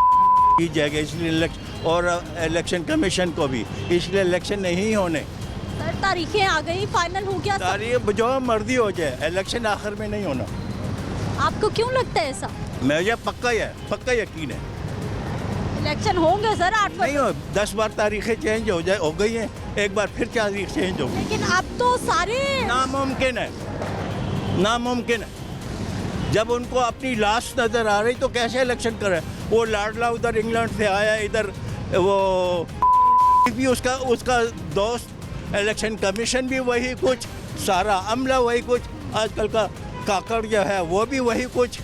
की जाएगा, इसलिए और इलेक्शन कमीशन को भी, इसलिए इलेक्शन नहीं होने। सर तारीखें आ गई, फाइनल हो गया। तारीख जो मर्जी हो जाए, इलेक्शन आखिर में नहीं होना। आपको क्यों लगता है ऐसा? मुझे पक्का यकीन है इलेक्शन होंगे सर 8 नहीं हो। 10 बार तारीखें चेंज हो गई हैं, एक बार फिर तारीख चेंज होगी। लेकिन अब तो सारे नामुमकिन है। जब उनको अपनी लाश नजर आ रही तो कैसे इलेक्शन करे? वो लाडला उधर इंग्लैंड से आया, इधर वो भी उसका दोस्त, इलेक्शन कमीशन भी वही कुछ, सारा अमला वही कुछ, आजकल का काकड़ जो है वो भी वही कुछ।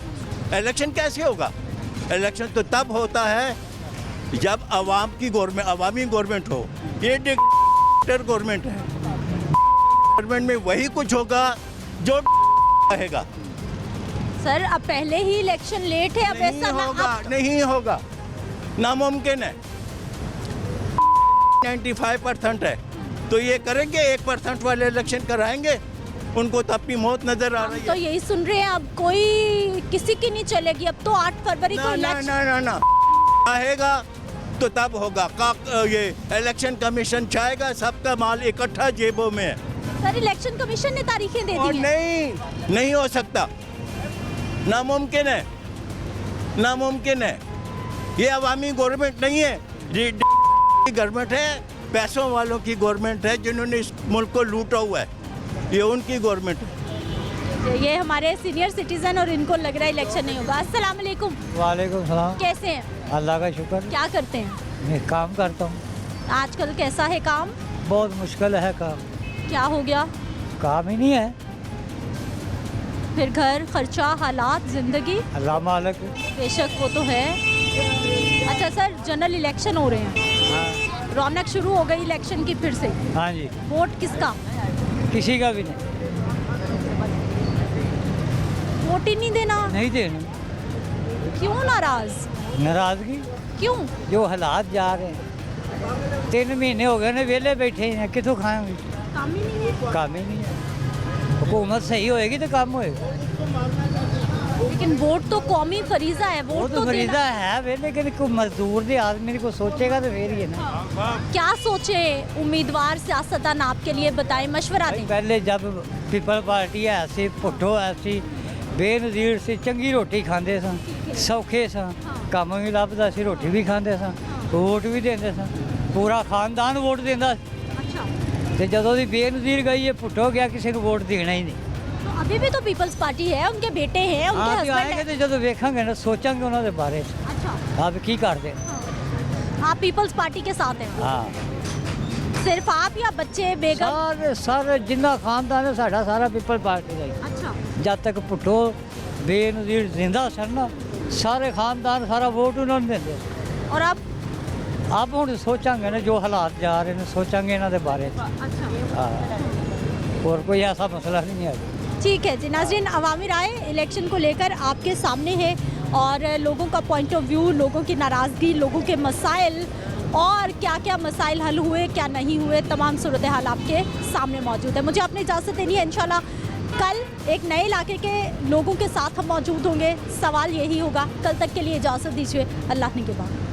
इलेक्शन कैसे होगा? इलेक्शन तो तब होता है जब अवामी गवर्नमेंट हो। ये डिक्टेटर गवर्नमेंट है, गवर्नमेंट में वही कुछ होगा जो रहेगा। सर अब पहले ही इलेक्शन लेट है, अब ऐसा नहीं होगा, नामुमकिन है। 95% है तो ये करेंगे, 1% वाले इलेक्शन कराएंगे, उनको तो अपनी मौत नजर आ रही है। तो यही सुन रहे हैं, अब कोई किसी की नहीं चलेगी। अब तो 8 फरवरी को इलेक्शन ना आएगा तो तब होगा। ये इलेक्शन कमीशन चाहेगा, सबका माल इकट्ठा जेबों में है। सर इलेक्शन कमीशन ने तारीखें दे दी हैं। नहीं हो सकता, नामुमकिन है। ये अवामी गवर्नमेंट नहीं है, ये गवर्नमेंट है, पैसों वालों की गवर्नमेंट है, जिन्होंने इस मुल्क को लूटा हुआ है, ये उनकी गवर्नमेंट है। ये हमारे सीनियर सिटीजन और इनको लग रहा है इलेक्शन नहीं होगा। अस्सलाम वालेकुम। वालेकुम सलाम। कैसे हैं? अल्लाह का शुक्र। क्या करते हैं? मैं काम करता हूँ। आजकल कैसा है काम? बहुत मुश्किल है काम। क्या हो गया? काम ही नहीं है। फिर घर खर्चा, हालात, जिंदगी? अल्लाह मालिक। बेशक वो तो है। अच्छा सर, जनरल इलेक्शन हो रहे हैं। हाँ। रौनक शुरू हो गई इलेक्शन की फिर से। हाँ जी। वोट किसका? किसी का भी नहीं। वोट ही नहीं देना? नहीं देना। क्यों नाराज? नाराजगी क्यों? जो हालात जा रहे हैं, 3 महीने हो गए ने वेले बैठे हैं, कितों खाएंगे? काम ही नहीं है। काम ही नहीं है। हुकूमत सही होएगी तो काम होएगा। लेकिन वोट तो कौमी फरीजा है। वो तो फरीजा है वे, लेकिन कोई मजदूर दे आदमी को सोचेगा तो फिर ही है ना। क्या सोचे उम्मीदवार सियासतदान आपके लिए, बताएं, मशवरा दें। पहले जब पीपल पार्टी ऐसी पुट्ठो ऐसी बेनज़ीर से चंगी रोटी खाते सन, सौखे सन, काम भी लभदा सी, रोटी भी खाते सन, वोट भी देंदे सन, पूरा खानदान वोट देंदा। ते जदों दी बेनज़ीर गई है, पुट्ठो गया, किसी को वोट देना ही नहीं। तो अभी भी तो पीपल्स पार्टी है, उनके बेटे हैं, उनके हस्बैंड हैं। तो जदों वेखांगे ना, सोचांगे उन्होंने बारे। अच्छा, आप की करते? आप पीपल्स पार्टी के साथ हैं? हाँ। सिर्फ आप या बच्चे, बेगम? सारे जिन्ना खानदान है साडा सारा पीपल पार्टी का। अच्छा। जब तक पुट्ठो बेनज़ीर जिंदा सन ना, सारे खानदान सारा वोट उन्होंने देंदे। और अब हम सोचांगे ना, जो हालात जा रहे हैं, सोचांगे इन्हों के बारे। अच्छा। और कोई ऐसा मसला नहीं है। ठीक है जी नाज़रीन, अवामी राय इलेक्शन को लेकर आपके सामने है और लोगों का पॉइंट ऑफ व्यू, लोगों की नाराज़गी, लोगों के मसाइल और क्या क्या मसाइल हल हुए, क्या नहीं हुए, तमाम सूरत हाल आपके सामने मौजूद है। मुझे अपनी इजाज़त देनी है। इंशाल्लाह कल एक नए इलाके के लोगों के साथ हम मौजूद होंगे। सवाल यही होगा। कल तक के लिए इजाज़त दीजिए। अल्लाह निगहबान।